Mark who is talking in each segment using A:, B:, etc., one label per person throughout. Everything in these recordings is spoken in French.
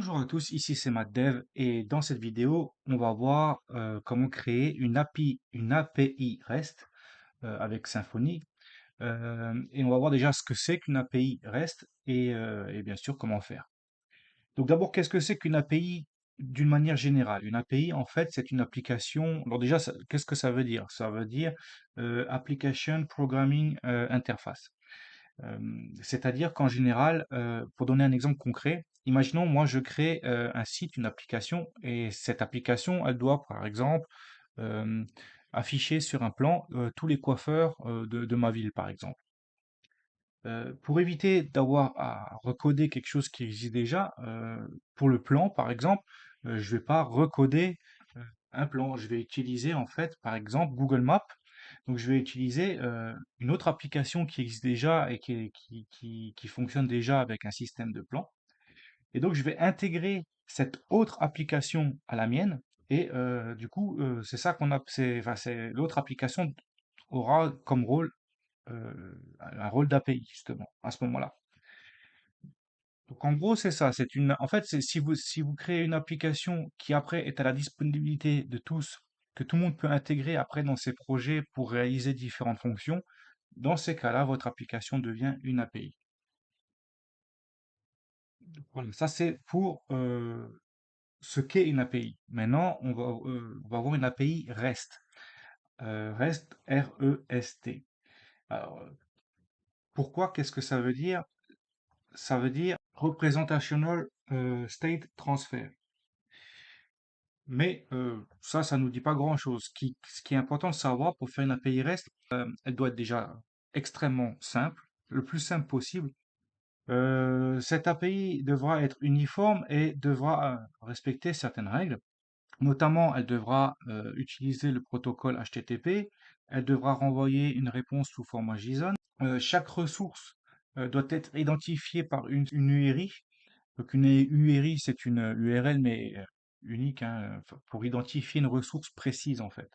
A: Bonjour à tous, ici c'est MathDev et dans cette vidéo, on va voir comment créer une API REST avec Symfony. Et on va voir déjà ce que c'est qu'une API REST et bien sûr comment faire. Donc d'abord, qu'est-ce que c'est qu'une API d'une manière générale? Une API, en fait, c'est une application. Alors déjà, qu'est-ce que ça veut dire? Ça veut dire Application Programming Interface. C'est-à-dire qu'en général, pour donner un exemple concret, imaginons moi je crée un site, une application, et cette application, elle doit par exemple euh, afficher sur un plan tous les coiffeurs de ma ville, par exemple. Pour éviter d'avoir à recoder quelque chose qui existe déjà, pour le plan, par exemple, je vais pas recoder euh, un plan. Je vais utiliser en fait, par exemple, Google Maps. Donc, je vais utiliser une autre application qui existe déjà et qui fonctionne déjà avec un système de plan. Et donc, je vais intégrer cette autre application à la mienne. Et du coup, c'est ça qu'on a, enfin, c'est l'autre application aura comme rôle un rôle d'API justement à ce moment-là. Donc en gros, c'est ça. En fait, c'est si vous créez une application qui après est à la disponibilité de tous, que tout le monde peut intégrer après dans ses projets pour réaliser différentes fonctions, dans ces cas-là, votre application devient une API. Voilà, ça c'est pour ce qu'est une API. Maintenant, on va avoir une API REST. REST, R-E-S-T. Alors, pourquoi? Qu'est-ce que ça veut dire? Ça veut dire Representational State Transfer. Mais ça nous dit pas grand-chose. Ce qui est important de savoir pour faire une API REST, elle doit être déjà extrêmement simple, le plus simple possible. Cette API devra être uniforme et devra respecter certaines règles. Notamment, elle devra utiliser le protocole HTTP. Elle devra renvoyer une réponse sous format JSON. Chaque ressource doit être identifiée par une URI. Donc une URI, c'est une URL, mais unique, hein, pour identifier une ressource précise, en fait.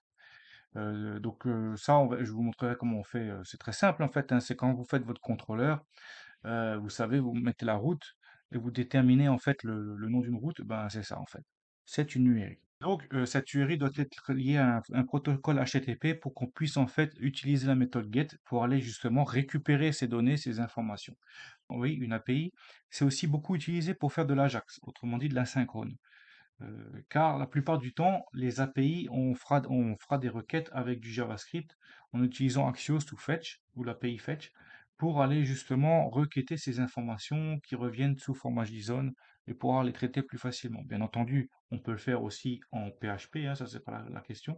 A: Ça, je vous montrerai comment on fait. C'est très simple, en fait, hein. C'est quand vous faites votre contrôleur, vous savez, vous mettez la route et vous déterminez, en fait, le nom d'une route. Ben, c'est ça, en fait. C'est une URI. Donc, cette URI doit être liée à un protocole HTTP pour qu'on puisse, en fait, utiliser la méthode GET pour aller, justement, récupérer ces données, ces informations. Oui, une API, c'est aussi beaucoup utilisé pour faire de l'Ajax, autrement dit de l'asynchrone. Car la plupart du temps, les API, on fera des requêtes avec du JavaScript en utilisant Axios ou Fetch, ou l'API Fetch, pour aller justement requêter ces informations qui reviennent sous format JSON et pouvoir les traiter plus facilement. Bien entendu, on peut le faire aussi en PHP, hein, ça c'est pas la question.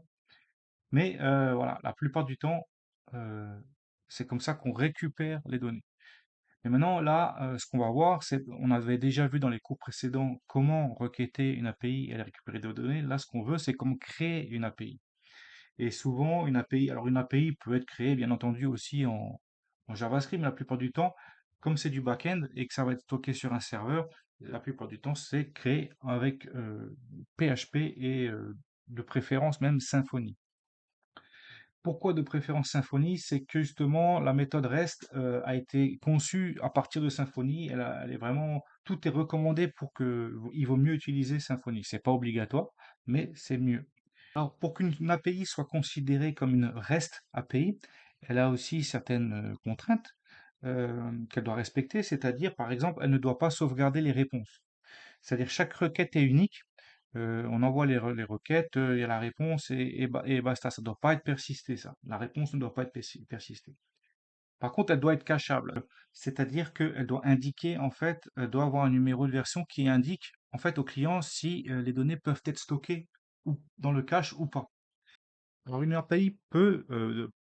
A: Mais voilà, la plupart du temps, euh, c'est comme ça qu'on récupère les données. Et maintenant, là, ce qu'on va voir, c'est, on avait déjà vu dans les cours précédents comment requêter une API et aller récupérer des données. Là, ce qu'on veut, c'est comment créer une API. Et souvent, une API peut être créée, bien entendu, aussi en JavaScript, mais la plupart du temps, comme c'est du back-end et que ça va être stocké sur un serveur, la plupart du temps, c'est créé avec PHP et de préférence même Symfony. Pourquoi de préférence Symfony? C'est que justement la méthode REST a été conçue à partir de Symfony. Elle est vraiment, tout est recommandé pour que il vaut mieux utiliser Symfony. C'est pas obligatoire, mais c'est mieux. Alors pour qu'une API soit considérée comme une REST API, elle a aussi certaines contraintes qu'elle doit respecter. C'est-à-dire, par exemple, elle ne doit pas sauvegarder les réponses. C'est-à-dire chaque requête est unique. On envoie les requêtes, il y a la réponse et basta. Ça ne doit pas être persisté, ça. La réponse ne doit pas être persistée. Par contre, elle doit être cacheable. C'est-à-dire qu'elle doit indiquer, en fait, elle doit avoir un numéro de version qui indique, en fait, au client si les données peuvent être stockées ou dans le cache ou pas. Alors, une API peut,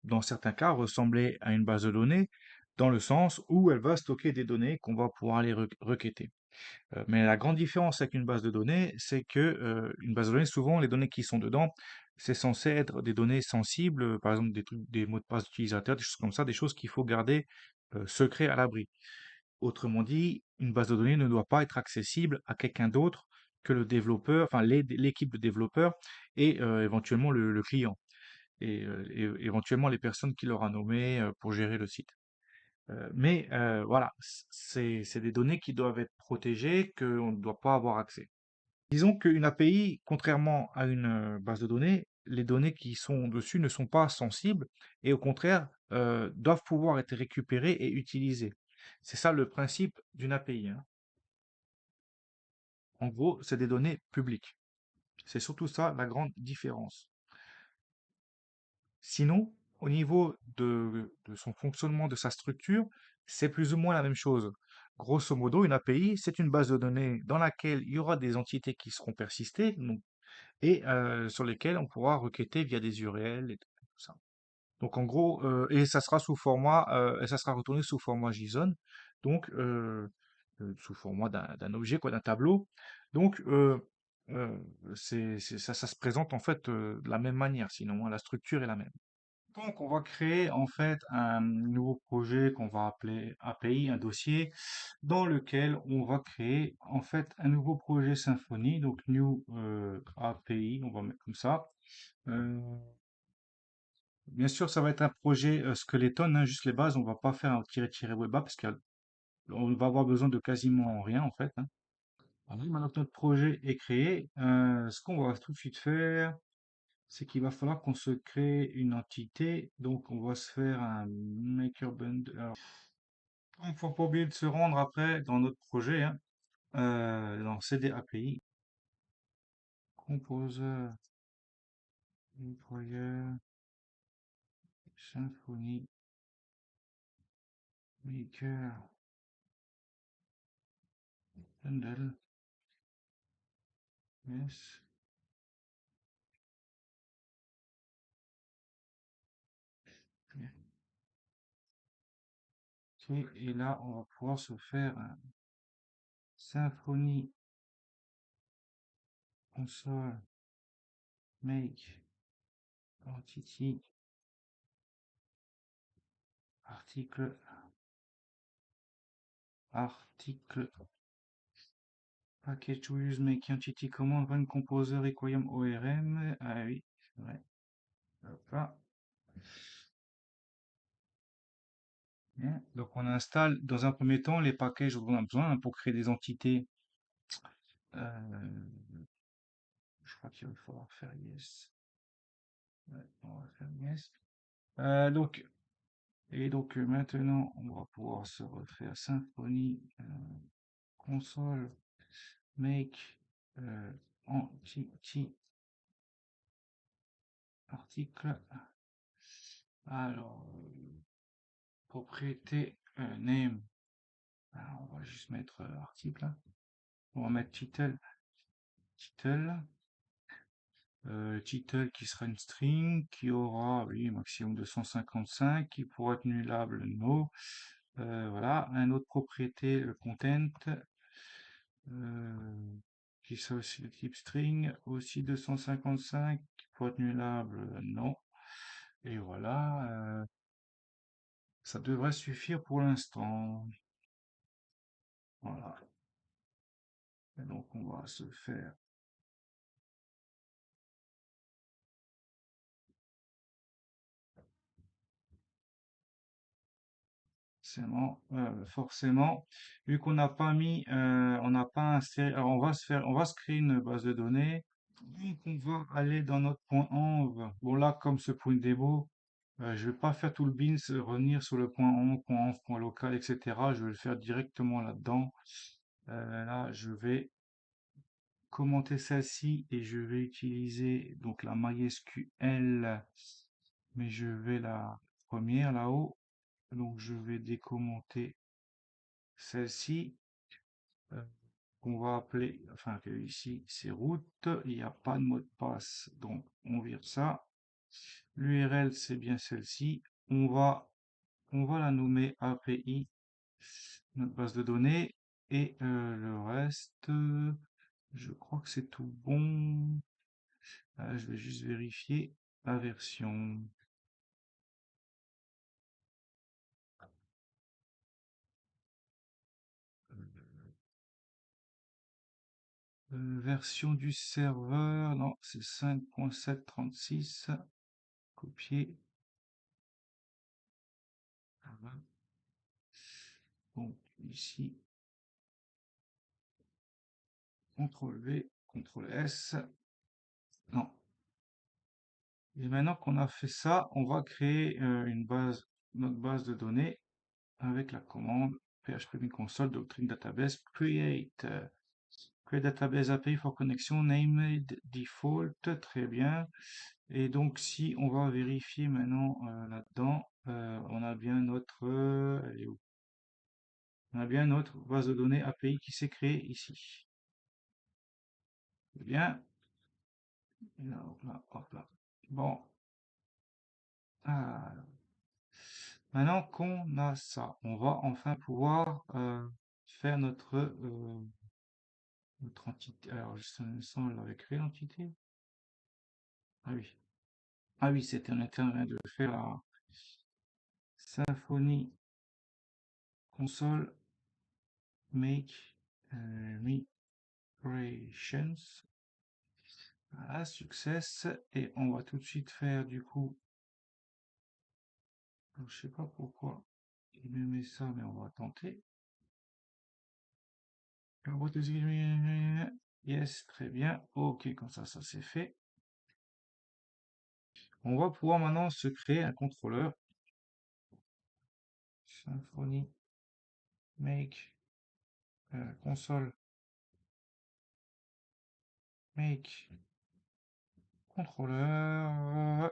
A: dans certains cas, ressembler à une base de données, dans le sens où elle va stocker des données qu'on va pouvoir aller requêter. Mais la grande différence avec une base de données, c'est que une base de données, souvent, les données qui sont dedans, c'est censé être des données sensibles, par exemple des trucs, des mots de passe d'utilisateurs, des choses comme ça, des choses qu'il faut garder secret à l'abri. Autrement dit, une base de données ne doit pas être accessible à quelqu'un d'autre que le développeur, enfin l'équipe de développeurs et éventuellement le client et éventuellement les personnes qu'il aura nommées pour gérer le site. Mais voilà, c'est des données qui doivent être protégées, qu'on ne doit pas avoir accès. Disons qu'une API, contrairement à une base de données, les données qui sont dessus ne sont pas sensibles et au contraire doivent pouvoir être récupérées et utilisées. C'est ça le principe d'une API, hein. En gros, c'est des données publiques. C'est surtout ça la grande différence. Sinon, au niveau de son fonctionnement, de sa structure, c'est plus ou moins la même chose. Grosso modo, une API, c'est une base de données dans laquelle il y aura des entités qui seront persistées, donc et sur lesquels on pourra requêter via des URL et tout ça. Donc en gros, et ça sera sous format, et ça sera retourné sous format JSON, donc sous format d'un objet, quoi, d'un tableau. Donc euh, ça se présente en fait de la même manière, sinon hein, la structure est la même. Donc on va créer en fait un nouveau projet qu'on va appeler API, un dossier dans lequel on va créer en fait un nouveau projet Symfony, donc New API, on va mettre comme ça. Euh, Bien sûr, ça va être un projet Skeleton, hein, juste les bases, on va pas faire un tiret web app parce qu'on va avoir besoin de quasiment rien en fait, hein. Alors, maintenant que notre projet est créé, ce qu'on va tout de suite faire, c'est qu'il va falloir qu'on se crée une entité. Donc, on va se faire un maker bundle. Alors, il ne faut pas oublier de se rendre après dans notre projet, hein, dans CD API, Composer, Employer, Symfony, Maker, Bundle, yes. Ok, et là, on va pouvoir se faire un Symfony console make entity article article package to use make entity command run composer requiem ORM. Ah oui, c'est vrai. Hop là. Bien. Donc on installe dans un premier temps les packages dont on a besoin hein, pour créer des entités. Euh, je crois qu'il va falloir faire yes. Ouais, on va faire yes. Donc et donc maintenant on va pouvoir se refaire Symfony console make entity article. Alors propriété name. Alors, on va juste mettre article, hein. On va mettre title, title qui sera une string, qui aura, oui, maximum 255, qui pourra être nullable, no. Voilà, un autre propriété, le content, euh, qui sera aussi de type string, aussi 255, qui pourra être nullable, non. Et voilà, ça devrait suffire pour l'instant. Voilà. Et donc on va se faire forcément, vu qu'on n'a pas mis, on n'a pas inséré, alors on va se créer une base de données. Donc on va aller dans notre point env. Bon là, comme ce point démo, je vais pas faire tout le beans, revenir sur le point env, point local, etc. Je vais le faire directement là-dedans. Là, je vais commenter celle-ci et je vais utiliser donc la MySQL, mais je vais la première là-haut. Donc je vais décommenter celle-ci, euh, qu'on va appeler, enfin que ici c'est route, il n'y a pas de mot de passe, donc on vire ça. L'URL c'est bien celle-ci. On va la nommer API, notre base de données, et le reste, je crois que c'est tout bon. Je vais juste vérifier la version. Version du serveur, non, c'est 5.736. Copier. Voilà. Donc ici, CTRL V, CTRL S. Non. Et maintenant qu'on a fait ça, on va créer notre base de données avec la commande php console doctrine database create. Create database API for connection named default. Très bien. Et donc si on va vérifier maintenant là-dedans, on a bien elle est où? On a bien notre base de données API qui s'est créée ici. Très bien. Et là, hop là, hop là. Bon. Ah, maintenant qu'on a ça, on va enfin pouvoir faire notre entité. Alors, juste un instant, on l'avait créé l'entité. Ah oui. Ah oui, c'était un intérêt de faire la Symfony console make migrations. Voilà, success. Et on va tout de suite faire du coup. Je sais pas pourquoi il me met ça, mais on va tenter. Yes, très bien. Ok, comme ça c'est fait. On va pouvoir maintenant se créer un contrôleur. Symfony make console make contrôleur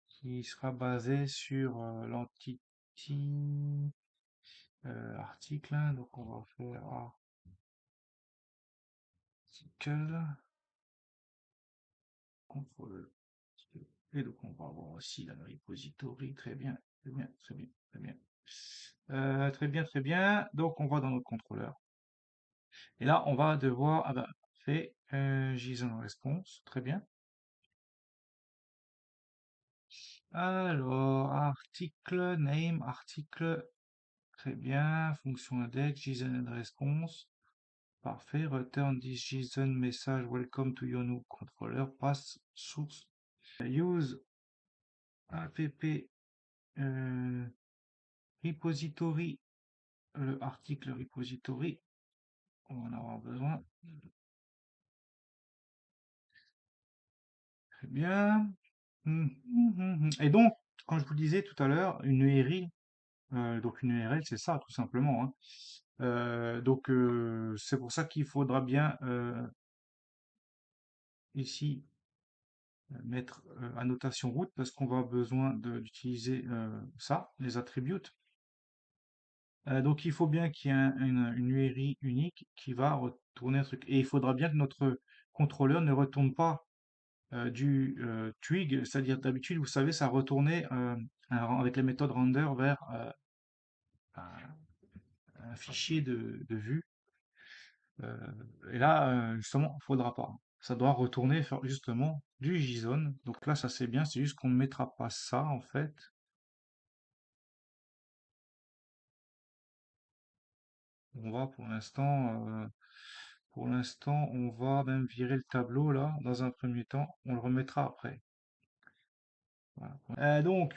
A: qui sera basé sur l'entity article. Hein. Donc on va faire article contrôleur. Et donc on va avoir aussi la repository. Très bien, très bien, très bien, très bien. Très bien, très bien. Donc on va dans notre contrôleur. Et là, on va devoir, ah ben, fait JSON response, très bien. Alors, article, name, article, très bien. Fonction index, JSON response, parfait. Return this JSON message, welcome to your new controller, pass source. Use app repository, le article repository, on va en avoir besoin. Très bien. Et donc, quand je vous disais tout à l'heure, une URI, donc une URL, c'est ça, tout simplement. Hein. Donc, c'est pour ça qu'il faudra bien ici mettre annotation route, parce qu'on va besoin d'utiliser ça, les attributes. Donc, il faut bien qu'il y ait une URI unique qui va retourner un truc. Et il faudra bien que notre contrôleur ne retourne pas du twig, c'est-à-dire d'habitude, vous savez, ça retournait avec les méthodes render vers un fichier de vue. Et là, justement, il faudra pas. Ça doit retourner justement du JSON. Donc là, ça c'est bien, c'est juste qu'on ne mettra pas ça en fait. On va pour l'instant, on va même virer le tableau là dans un premier temps. On le remettra après. Voilà. Donc,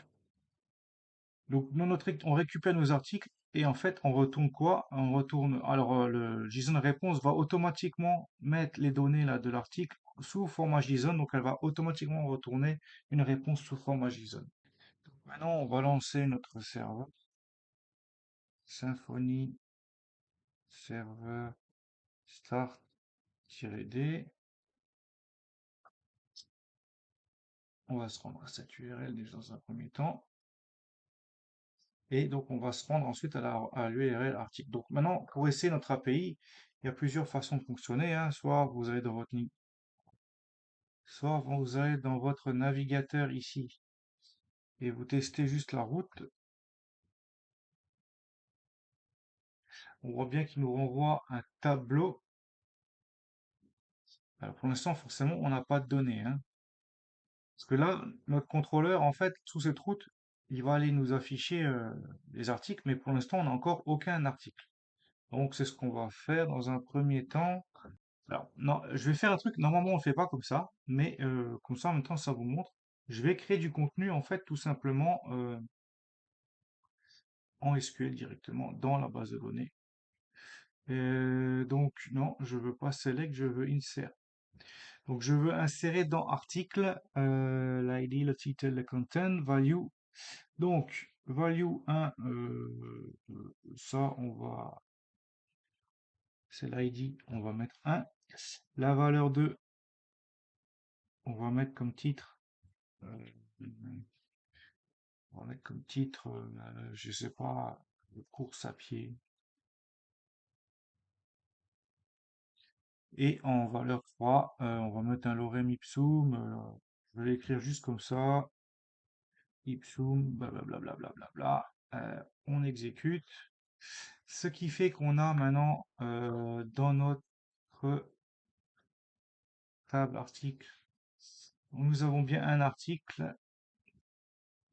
A: on récupère nos articles et en fait, on retourne quoi? On retourne. Alors, le JSON réponse va automatiquement mettre les données là de l'article sous format JSON. Donc, elle va automatiquement retourner une réponse sous format JSON. Maintenant, on va lancer notre serveur. Symfony serveur start-d. On va se rendre à cette URL déjà dans un premier temps. Et donc, on va se rendre ensuite à l'URL article. Donc, maintenant, pour essayer notre API, il y a plusieurs façons de fonctionner. Hein. Soit vous allez dans votre navigateur ici et vous testez juste la route. On voit bien qu'il nous renvoie un tableau. Alors, pour l'instant, forcément, on n'a pas de données. Hein. Parce que là, notre contrôleur, en fait, sous cette route, il va aller nous afficher les articles, mais pour l'instant, on n'a encore aucun article. Donc, c'est ce qu'on va faire dans un premier temps. Alors, non, je vais faire un truc, normalement on ne le fait pas comme ça, mais comme ça en même temps ça vous montre. Je vais créer du contenu en fait tout simplement en SQL directement dans la base de données. Donc non, je veux pas select, je veux insert. Donc je veux insérer dans article l'ID, le titre, le content, value. Donc value 1, ça on va, c'est l'ID, on va mettre 1. La valeur 2, on va mettre comme titre, euh, on va mettre comme titre, je sais pas, course à pied. Et en valeur 3, on va mettre un lorem ipsum. Je vais l'écrire juste comme ça. Ipsum, blablabla, blablabla. On exécute. Ce qui fait qu'on a maintenant dans notre table article, nous avons bien un article.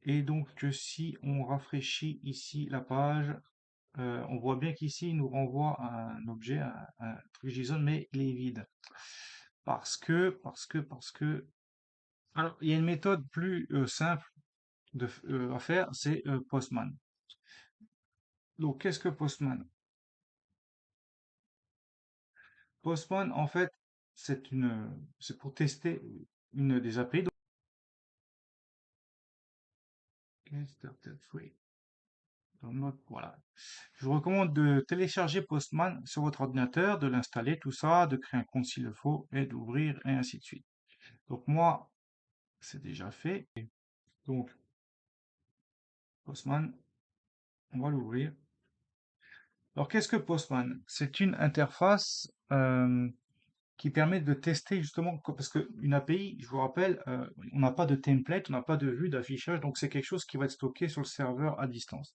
A: Et donc, si on rafraîchit ici la page, on voit bien qu'ici, il nous renvoie à un objet, un truc JSON, mais il est vide. Parce que, alors, il y a une méthode plus simple à faire, c'est Postman. Donc, qu'est-ce que Postman? Postman, en fait, c'est pour tester une des API. Voilà. Je vous recommande de télécharger Postman sur votre ordinateur, de l'installer, tout ça, de créer un compte s'il le faut, et d'ouvrir, et ainsi de suite. Donc moi, c'est déjà fait. Donc, Postman, on va l'ouvrir. Alors, qu'est-ce que Postman? C'est une interface qui permet de tester justement, parce qu'une API, je vous rappelle, on n'a pas de template, on n'a pas de vue d'affichage, donc c'est quelque chose qui va être stocké sur le serveur à distance.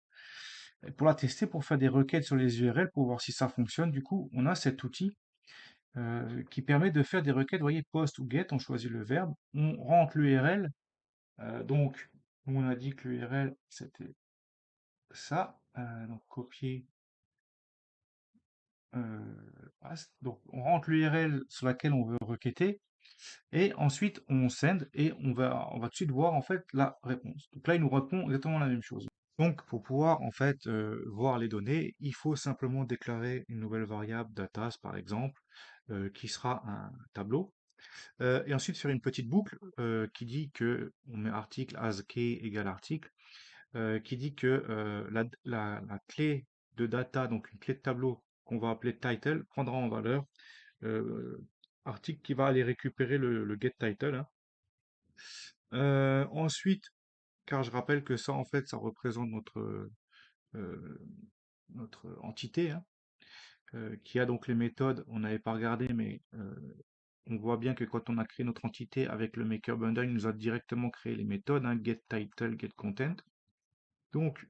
A: Et pour la tester, pour faire des requêtes sur les URL, pour voir si ça fonctionne, du coup, on a cet outil qui permet de faire des requêtes, vous voyez, post ou get, on choisit le verbe, on rentre l'URL, donc on a dit que l'URL c'était ça, donc copier, paste. Donc on rentre l'URL sur laquelle on veut requêter, et ensuite on send, et on va tout de suite voir en fait la réponse. Donc là il nous répond exactement la même chose. Donc pour pouvoir en fait voir les données, il faut simplement déclarer une nouvelle variable datas par exemple, qui sera un tableau. Et ensuite faire une petite boucle qui dit que on met article as key égale article, qui dit que la clé de data, donc une clé de tableau qu'on va appeler title, prendra en valeur article qui va aller récupérer le get title, hein. Ensuite, car je rappelle que ça en fait ça représente euh, notre entité, hein, qui a donc les méthodes, on n'avait pas regardé, mais on voit bien que quand on a créé notre entité avec le Maker Bundle, il nous a directement créé les méthodes, hein, get title, get content. Donc,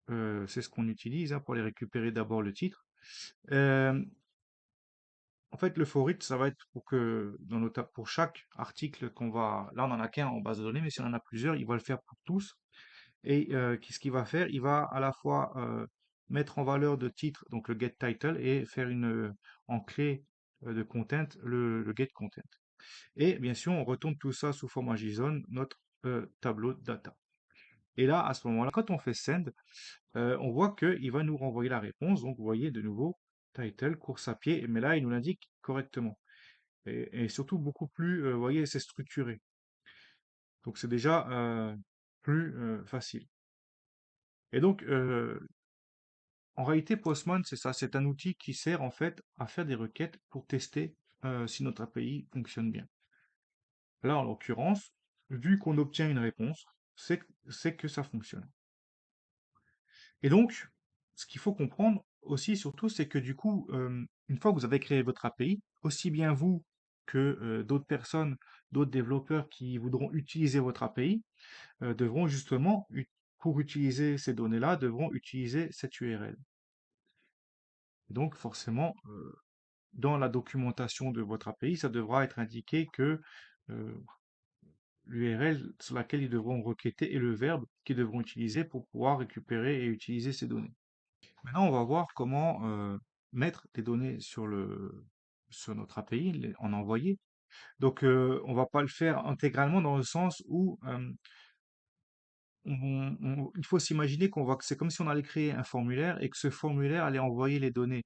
A: c'est ce qu'on utilise hein, pour aller récupérer d'abord le titre. Euh, En fait, le for each, ça va être pour que pour chaque article qu'on va, là on en a qu'un en base de données, mais si on en a plusieurs, il va le faire pour tous. Et qu'est-ce qu'il va faire? Il va à la fois mettre en valeur de titre, donc le get title, et faire en clé de content le get content. Et bien sûr, on retourne tout ça sous format JSON, notre tableau de data. Et là, à ce moment-là, quand on fait send, on voit qu'il va nous renvoyer la réponse. Donc, vous voyez de nouveau, title, course à pied, mais là, il nous l'indique correctement. Et surtout, beaucoup plus, vous voyez, c'est structuré. Donc, c'est déjà plus facile. Et donc, en réalité, Postman, c'est ça, c'est un outil qui sert en fait à faire des requêtes pour tester si notre API fonctionne bien. Là, en l'occurrence, vu qu'on obtient une réponse, c'est que ça fonctionne. Et donc, ce qu'il faut comprendre aussi, surtout, c'est que du coup, une fois que vous avez créé votre API, aussi bien vous que d'autres personnes, d'autres développeurs qui voudront utiliser votre API, devront justement, pour utiliser ces données-là, devront utiliser cette URL. Donc, forcément, dans la documentation de votre API, ça devra être indiqué que l'URL sur laquelle ils devront requêter et le verbe qu'ils devront utiliser pour pouvoir récupérer et utiliser ces données. Maintenant, on va voir comment mettre des données sur notre API, en envoyer. Donc, on va pas le faire intégralement dans le sens où il faut s'imaginer c'est comme si on allait créer un formulaire et que ce formulaire allait envoyer les données.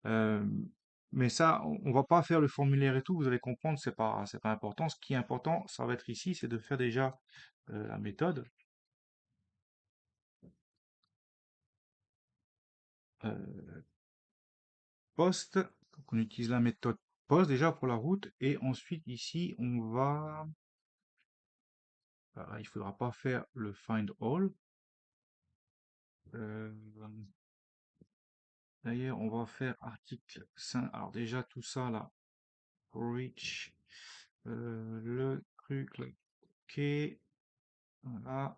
A: Euh, mais ça, on va pas faire le formulaire et tout, vous allez comprendre, c'est pas important. Ce qui est important, ça va être ici, c'est de faire déjà la méthode euh, post. Donc on utilise la méthode post déjà pour la route et ensuite ici on va, il faudra pas faire le find all. Euh, D'ailleurs, on va faire article 5. Alors déjà tout ça là, reach, le truc là, ok, voilà.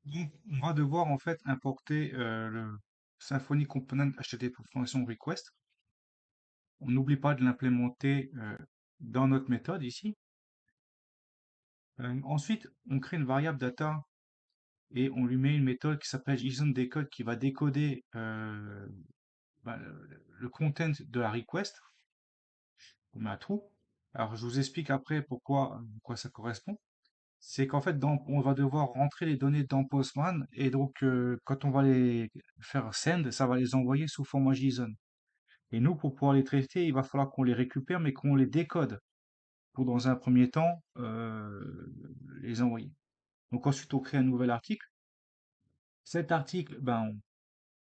A: Donc, on va devoir en fait importer le Symfony Component HTTP Function Request. On n'oublie pas de l'implémenter dans notre méthode ici. Ensuite, on crée une variable data et on lui met une méthode qui s'appelle JSON-decode qui va décoder le content de la request. On met un trou. Alors, je vous explique après pourquoi ça correspond. C'est qu'en fait, on va devoir rentrer les données dans Postman et donc quand on va les faire send, ça va les envoyer sous format JSON. Et nous, pour pouvoir les traiter, il va falloir qu'on les récupère, mais qu'on les décode pour, dans un premier temps, les envoyer. Donc ensuite, on crée un nouvel article. Cet article,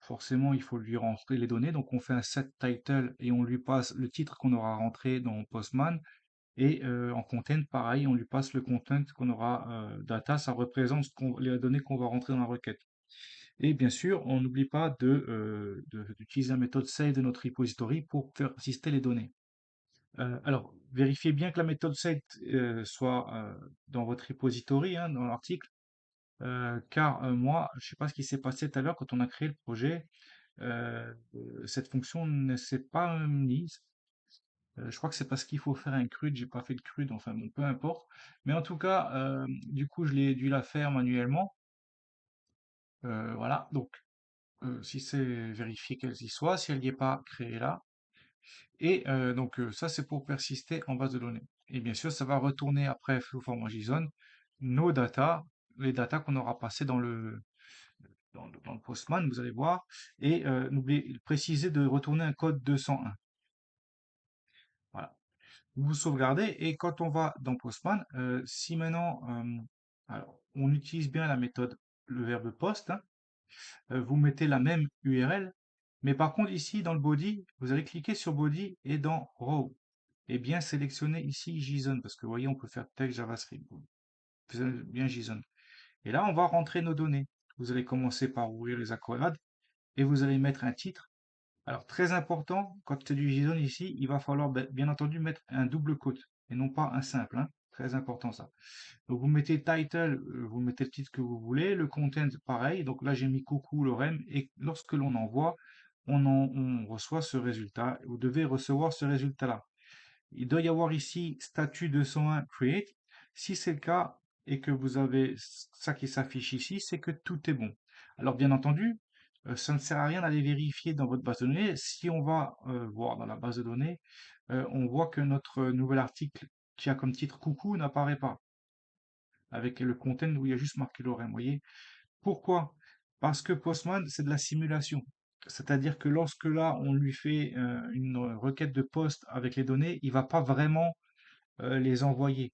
A: forcément, il faut lui rentrer les données. Donc on fait un set title et on lui passe le titre qu'on aura rentré dans Postman. Et en content, pareil, on lui passe le content qu'on aura data, ça représente les données qu'on va rentrer dans la requête. Et bien sûr, on n'oublie pas d'utiliser la méthode save de notre repository pour faire persister les données. Alors, vérifiez bien que la méthode set soit dans votre repository, hein, dans l'article, car moi, je ne sais pas ce qui s'est passé tout à l'heure quand on a créé le projet, cette fonction ne s'est pas mise. Je crois que c'est parce qu'il faut faire un CRUD, j'ai pas fait de CRUD, enfin bon, peu importe. Mais en tout cas, du coup, je l'ai dû la faire manuellement. Voilà, donc si c'est vérifier qu'elle y soit, si elle n'y est pas, créée-la. Et donc ça, c'est pour persister en base de données. Et bien sûr, ça va retourner après sous format JSON nos datas, les datas qu'on aura passées dans le Postman, vous allez voir. Et n'oubliez préciser de retourner un code 201. Voilà. Vous sauvegardez et quand on va dans Postman, si maintenant, alors, on utilise bien la méthode, le verbe post, hein, vous mettez la même URL, mais par contre ici dans le body, vous allez cliquer sur body et dans row, et bien sélectionner ici JSON, parce que vous voyez, on peut faire texte JavaScript, bien JSON. Et là, on va rentrer nos données. Vous allez commencer par ouvrir les accolades et vous allez mettre un titre. Alors, très important, quand c'est du JSON ici, il va falloir bien entendu mettre un double quote et non pas un simple, hein. Très important ça. Donc, vous mettez title, vous mettez le titre que vous voulez, le content pareil. Donc là, j'ai mis coucou Lorem et lorsque l'on envoie, on reçoit ce résultat. Vous devez recevoir ce résultat-là. Il doit y avoir ici statut 201 create. Si c'est le cas et que vous avez ça qui s'affiche ici, c'est que tout est bon. Alors bien entendu, ça ne sert à rien d'aller vérifier dans votre base de données. Si on va voir dans la base de données, on voit que notre nouvel article qui a comme titre coucou n'apparaît pas avec le content où il y a juste marqué lorem. Vous voyez pourquoi? Parce que Postman, c'est de la simulation. C'est-à-dire que lorsque là, on lui fait une requête de post avec les données, il va pas vraiment les envoyer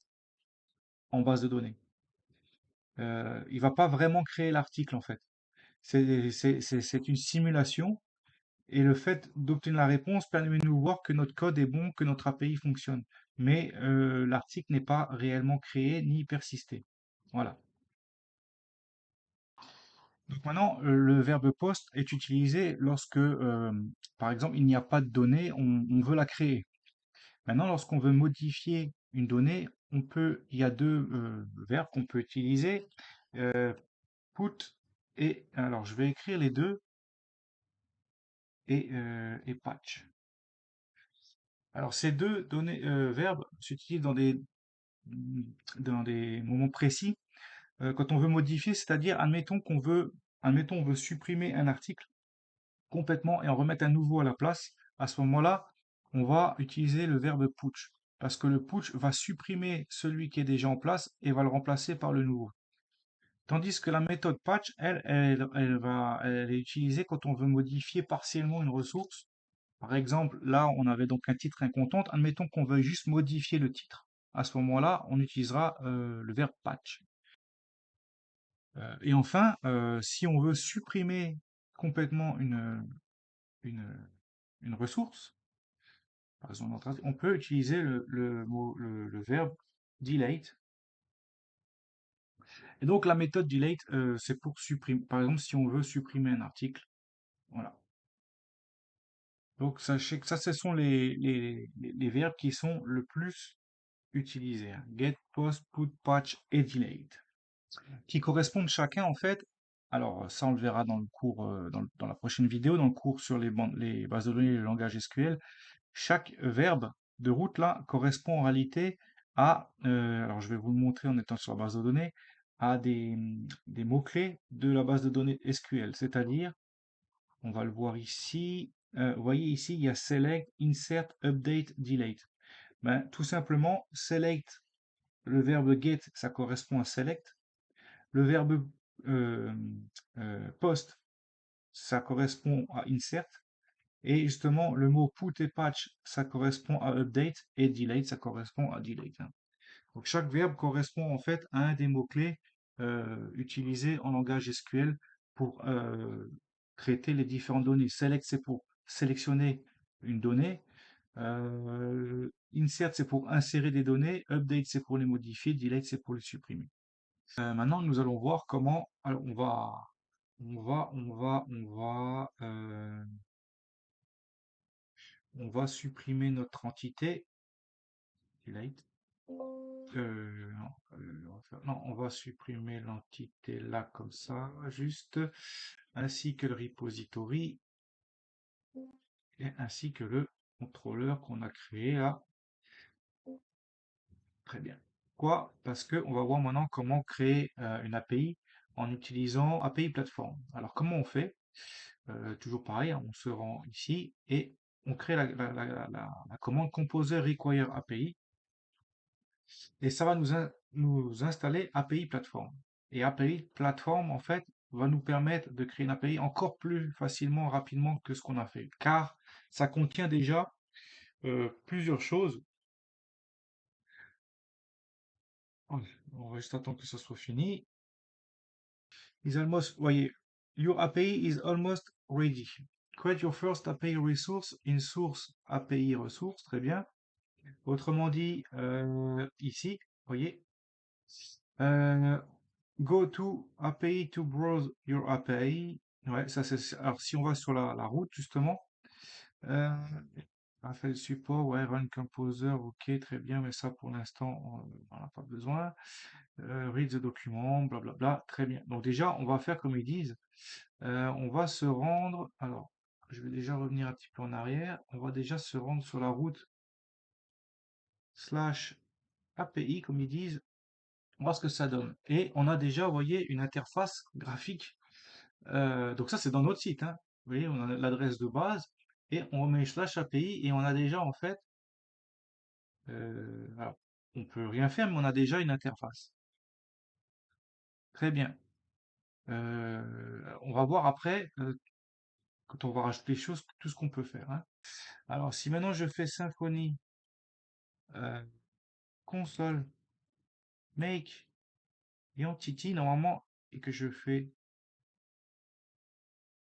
A: en base de données. Il va pas vraiment créer l'article en fait. C'est une simulation et le fait d'obtenir la réponse permet de nous voir que notre code est bon, que notre API fonctionne. Mais l'article n'est pas réellement créé ni persisté. Voilà. Donc maintenant, le verbe post est utilisé lorsque, par exemple, il n'y a pas de donnée, on veut la créer. Maintenant, lorsqu'on veut modifier une donnée, il y a deux verbes qu'on peut utiliser, euh, put alors je vais écrire les deux, et patch. Alors ces deux verbes s'utilisent dans des moments précis, quand on veut modifier, c'est-à-dire, admettons, on veut supprimer un article complètement et en remettre un nouveau à la place. À ce moment-là, on va utiliser le verbe putsch, parce que le putsch va supprimer celui qui est déjà en place et va le remplacer par le nouveau. Tandis que la méthode patch, elle est utilisée quand on veut modifier partiellement une ressource. Par exemple, là, on avait donc un titre incontent. Admettons qu'on veuille juste modifier le titre. À ce moment-là, on utilisera le verbe patch. Et enfin, si on veut supprimer complètement une, une ressource, par exemple, on peut utiliser le verbe delete. Et donc la méthode delete, c'est pour supprimer. Par exemple, si on veut supprimer un article, voilà. Donc sachez que ça, ce sont les verbes qui sont le plus utilisés, hein. Get, post, put, patch et delete, qui correspondent chacun en fait. Alors ça, on le verra dans le cours, dans la prochaine vidéo, dans le cours sur les bases de données et le langage SQL. Chaque verbe de route là correspond en réalité à, alors je vais vous le montrer en étant sur la base de données, à des mots-clés de la base de données SQL. C'est-à-dire, on va le voir ici, vous voyez ici, il y a select, insert, update, delete. Ben, tout simplement, select, le verbe get, ça correspond à select. Le verbe euh, post, ça correspond à insert. Et justement, le mot put et patch, ça correspond à update, et delete, ça correspond à delete, hein. Donc chaque verbe correspond en fait à un des mots-clés utilisés en langage SQL pour traiter les différentes données. Select, c'est pour sélectionner une donnée. Insert, c'est pour insérer des données. Update, c'est pour les modifier. Delete, c'est pour les supprimer. Maintenant, nous allons voir comment. Alors, on va supprimer notre entité. Delete. Non, non, on va supprimer l'entité là comme ça, juste, ainsi que le repository, et ainsi que le contrôleur qu'on a créé là. Très bien. Pourquoi? Parce que on va voir maintenant comment créer une API en utilisant API Platform. Alors comment on fait? Toujours pareil, hein, on se rend ici et on crée la commande composer require API. Et ça va nous installer API Platform. Et API Platform, en fait, va nous permettre de créer une API encore plus facilement, rapidement que ce qu'on a fait. Car ça contient déjà plusieurs choses. On va juste attendre que ça soit fini. Voyez, your API is almost ready. Create your first API resource in source API resource. Très bien. Autrement dit, ici, voyez, euh, go to API to browse your API. Ouais, ça c'est. Alors si on va sur la route justement, euh, on a fait le support, ouais, run composer, ok, très bien, mais ça pour l'instant on n'en a pas besoin. Read the document, blablabla, très bien. Donc déjà, on va faire comme ils disent. On va se rendre. Alors, je vais déjà revenir un petit peu en arrière. On va déjà se rendre sur la route slash API, comme ils disent, voir ce que ça donne. Et on a déjà, vous voyez, une interface graphique. Donc ça, c'est dans notre site, hein. Vous voyez, on a l'adresse de base et on met slash API et on a déjà en fait, alors, on peut rien faire, mais on a déjà une interface. Très bien. On va voir après, quand on va rajouter des choses, tout ce qu'on peut faire, hein. Alors, si maintenant je fais Symfony euh, console make et entity normalement et que je fais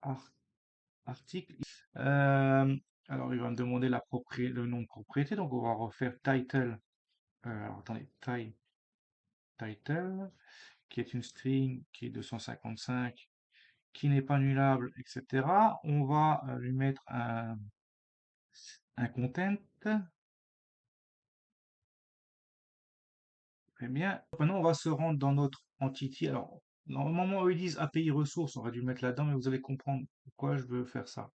A: ar- article. Euh, alors, il va me demander le nom de propriété, donc on va refaire title. Alors, attendez, title, qui est une string, qui est 255, qui n'est pas annulable, etc. On va lui mettre un content. Très bien. Maintenant, on va se rendre dans notre entity. Alors, normalement, eux, ils disent API ressources. On aurait dû le mettre là-dedans, mais vous allez comprendre pourquoi je veux faire ça.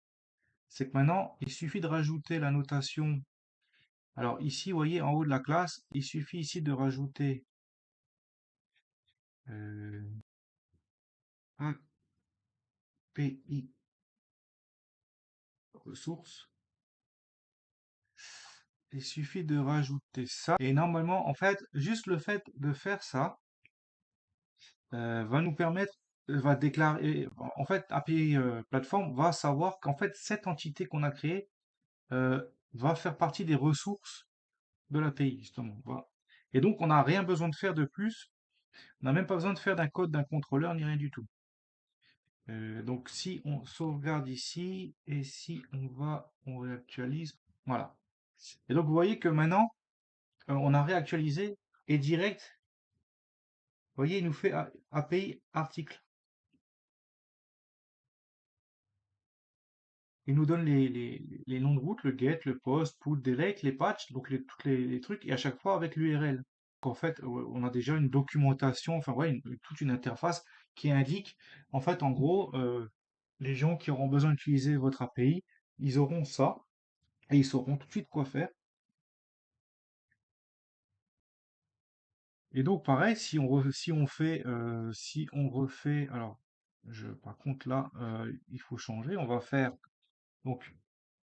A: C'est que maintenant, il suffit de rajouter la notation. Alors ici, vous voyez, en haut de la classe, il suffit ici de rajouter API ressources. Il suffit de rajouter ça. Et normalement, en fait, juste le fait de faire ça, va nous permettre, va déclarer, en fait, API plateforme va savoir qu'en fait, cette entité qu'on a créée va faire partie des ressources de l'API, justement. Voilà. Et donc, on n'a rien besoin de faire de plus. On n'a même pas besoin de faire d'un code d'un contrôleur ni rien du tout. Donc, si on sauvegarde ici et si on réactualise, voilà. Et donc, vous voyez que maintenant, on a réactualisé et direct, vous voyez, il nous fait API article. Il nous donne les noms de route, le get, le post, put, delete, les patchs, donc tous les trucs, et à chaque fois avec l'URL. En fait, on a déjà une documentation, enfin ouais, toute une interface qui indique, en fait, en gros, les gens qui auront besoin d'utiliser votre API, ils auront ça, et ils sauront tout de suite quoi faire. Et donc, pareil, si on refait, alors, par contre, là, il faut changer, on va faire, donc,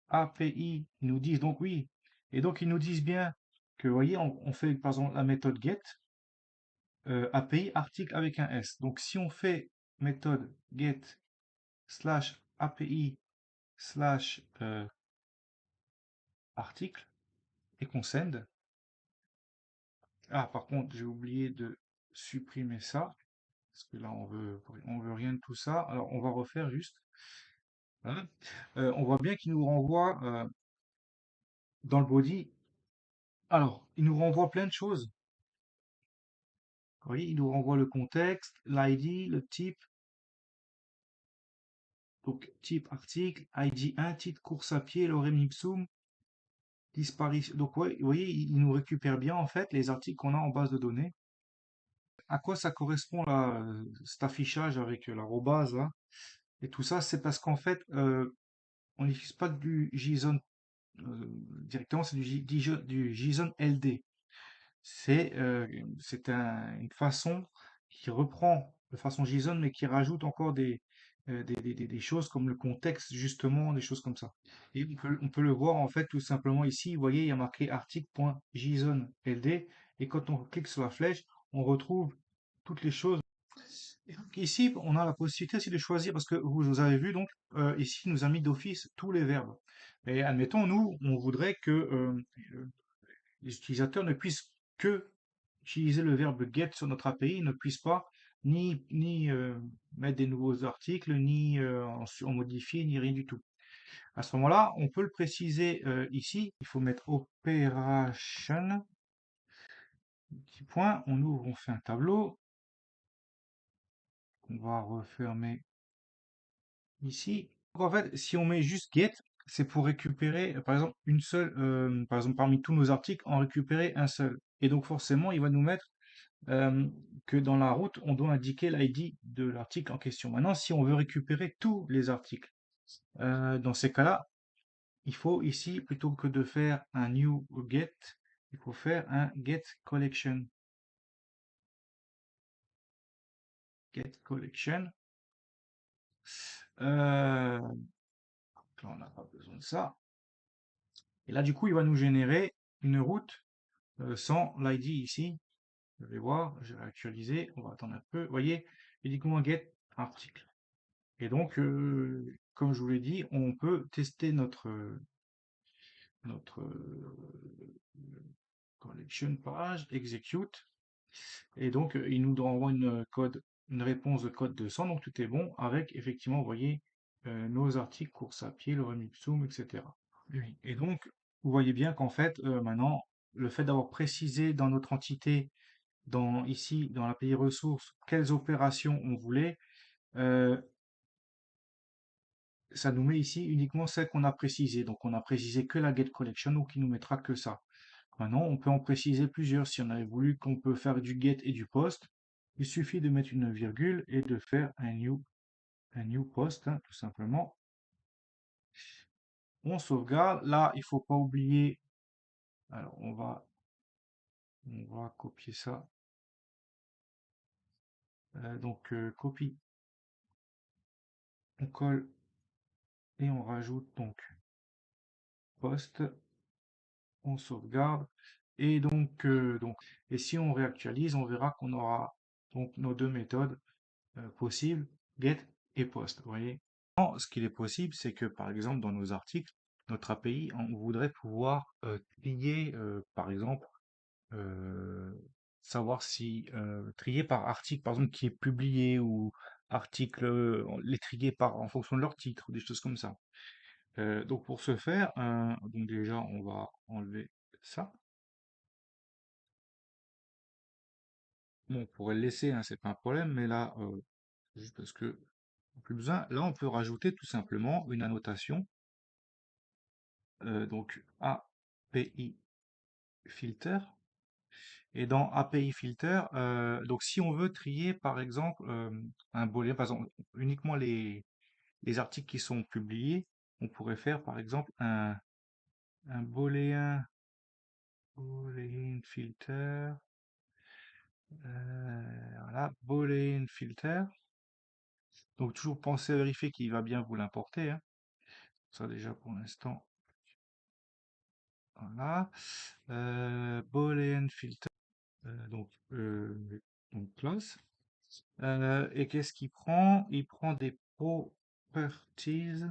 A: API, ils nous disent donc oui. Et donc ils nous disent bien que, vous voyez, on fait par exemple la méthode get, API article avec un S. Donc si on fait méthode get slash API slash article et qu'on send. Ah, par contre, j'ai oublié de supprimer ça. Parce que là, on veut rien de tout ça. Alors, on va refaire juste. Hein. On voit bien qu'il nous renvoie dans le body. Alors, il nous renvoie plein de choses. Vous voyez, il nous renvoie le contexte, l'ID, le type, donc type article, ID 1, titre course à pied, lorem ipsum, disparition. Donc ouais, vous voyez, il nous récupère bien en fait les articles qu'on a en base de données. À quoi ça correspond là, cet affichage avec l'arrobase là, et tout ça, c'est parce qu'en fait, on n'utilise pas du JSON directement, c'est du JSON LD. C'est une façon qui reprend de façon JSON, mais qui rajoute encore des choses comme le contexte, justement, des choses comme ça. Et on peut le voir en fait tout simplement ici. Vous voyez, il y a marqué article.json.ld, et quand on clique sur la flèche, on retrouve toutes les choses. Et donc ici, on a la possibilité aussi de choisir, parce que vous avez vu, donc ici, il nous a mis d'office tous les verbes. Et admettons, nous, on voudrait que les utilisateurs ne puissent que utiliser le verbe get sur notre API, ne puissent pas ni mettre des nouveaux articles, ni en modifier, ni rien du tout. À ce moment-là, on peut le préciser ici. Il faut mettre operation, petit point, on ouvre, on fait un tableau. On va refermer ici. Donc en fait, si on met juste get, c'est pour récupérer, par exemple, par exemple, parmi tous nos articles, en récupérer un seul. Et donc forcément, il va nous mettre euh, que dans la route, on doit indiquer l'ID de l'article en question. Maintenant, si on veut récupérer tous les articles, dans ces cas-là, il faut ici, plutôt que de faire un new get, il faut faire un get collection. Get collection. Là, on n'a pas besoin de ça. Et là, du coup, il va nous générer une route sans l'ID ici. Je vais voir, je vais actualiser. On va attendre un peu. Vous voyez, uniquement get article. Et donc, comme je vous l'ai dit, on peut tester notre collection page, execute. Et donc, il nous renvoie une réponse de code 200. Donc, tout est bon avec, effectivement, vous voyez, nos articles, course à pied, le remipsum, etc. Oui. Et donc, vous voyez bien qu'en fait, maintenant, le fait d'avoir précisé dans notre entité, ici, dans l'API ressources, quelles opérations on voulait, euh, ça nous met ici uniquement celles qu'on a précisées. Donc, on a précisé que la get collection, donc il nous mettra que ça. Maintenant, on peut en préciser plusieurs. Si on avait voulu qu'on peut faire du get et du post, il suffit de mettre une virgule et de faire un new post, hein, tout simplement. On sauvegarde. Là, il faut pas oublier. Alors, on va copier ça. Donc, copie, on colle et on rajoute donc post, on sauvegarde. Et donc, et si on réactualise, on verra qu'on aura Donc, nos deux méthodes possibles, get et post. Vous voyez? Ce qu'il est possible, c'est que par exemple, dans nos articles, notre API, on voudrait pouvoir trier, par exemple, euh, savoir si trier par article, par exemple, qui est publié ou article, les trier en fonction de leur titre, ou des choses comme ça. Donc pour ce faire, donc déjà on va enlever ça. Bon, on pourrait le laisser, hein, c'est pas un problème, mais là, juste parce que plus besoin. Là, on peut rajouter tout simplement une annotation. Donc API filter. Et dans API filter, donc si on veut trier par exemple un booléen, par exemple uniquement les articles qui sont publiés, on pourrait faire par exemple un boolean filter, voilà, boolean filter. Donc toujours penser à vérifier qu'il va bien vous l'importer, hein. Ça déjà pour l'instant, voilà. Boolean filter, donc classe. Et qu'est-ce qu'il prend? Il prend des properties,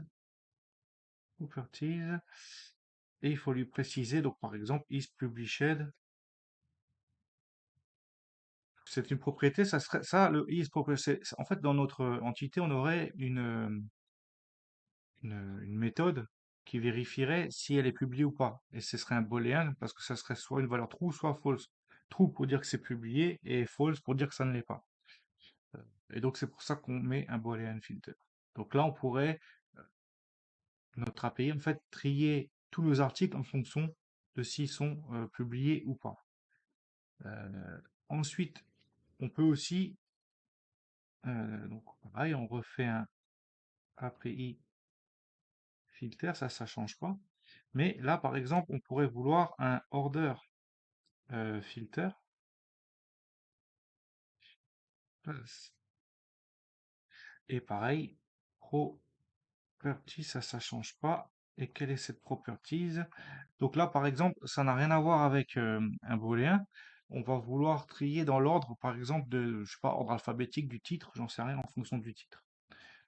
A: properties, et il faut lui préciser, donc par exemple, is published, c'est une propriété, ça serait ça, le is property. En fait, dans notre entité, on aurait une méthode qui vérifierait si elle est publiée ou pas. Et ce serait un booléen parce que ça serait soit une valeur true, soit false. True pour dire que c'est publié et false pour dire que ça ne l'est pas. Et donc, c'est pour ça qu'on met un boolean filter. Donc là, on pourrait notre API, en fait, trier tous nos articles en fonction de s'ils sont publiés ou pas. Ensuite, on peut aussi, donc pareil, on refait un API filter, ça change pas. Mais là, par exemple, on pourrait vouloir un order filter. Et pareil, properties, ça change pas. Et quelle est cette properties? Donc là, par exemple, ça n'a rien à voir avec un booléen. On va vouloir trier dans l'ordre, par exemple, de, je sais pas, ordre alphabétique du titre, j'en sais rien, en fonction du titre.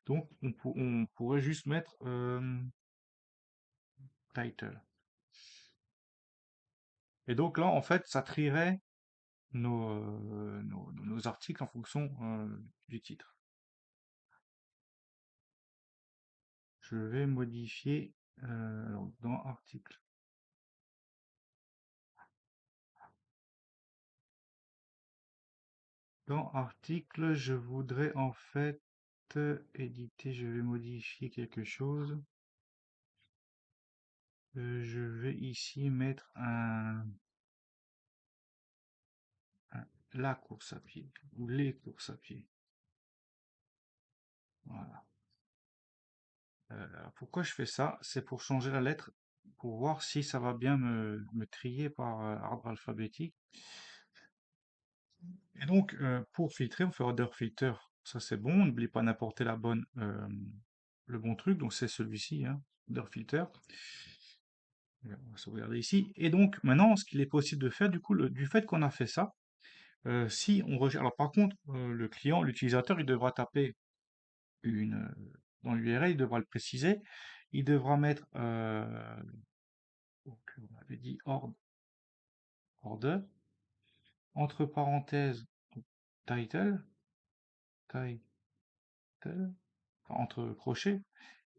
A: Donc, on pourrait juste mettre title. Et donc là, en fait, ça trierait nos articles en fonction du titre. Je vais modifier alors, dans article. Dans article, je voudrais en fait éditer, je vais modifier quelque chose. Je vais ici mettre la course à pied ou les courses à pied. Voilà. Pourquoi je fais ça? C'est pour changer la lettre, pour voir si ça va bien me trier par ordre alphabétique. Et donc, pour filtrer, on fait order filter. Ça, c'est bon. N'oublie pas d'importer le bon truc. Donc, c'est celui-ci, hein, order filter. On va sauvegarder ici. Et donc, maintenant, ce qu'il est possible de faire, du coup, du fait qu'on a fait ça, si on recherche. Alors, par contre, le client, l'utilisateur, il devra taper dans l'URL, il devra le préciser. Il devra mettre, donc, on avait dit order, entre parenthèses, title, title, enfin, entre crochets,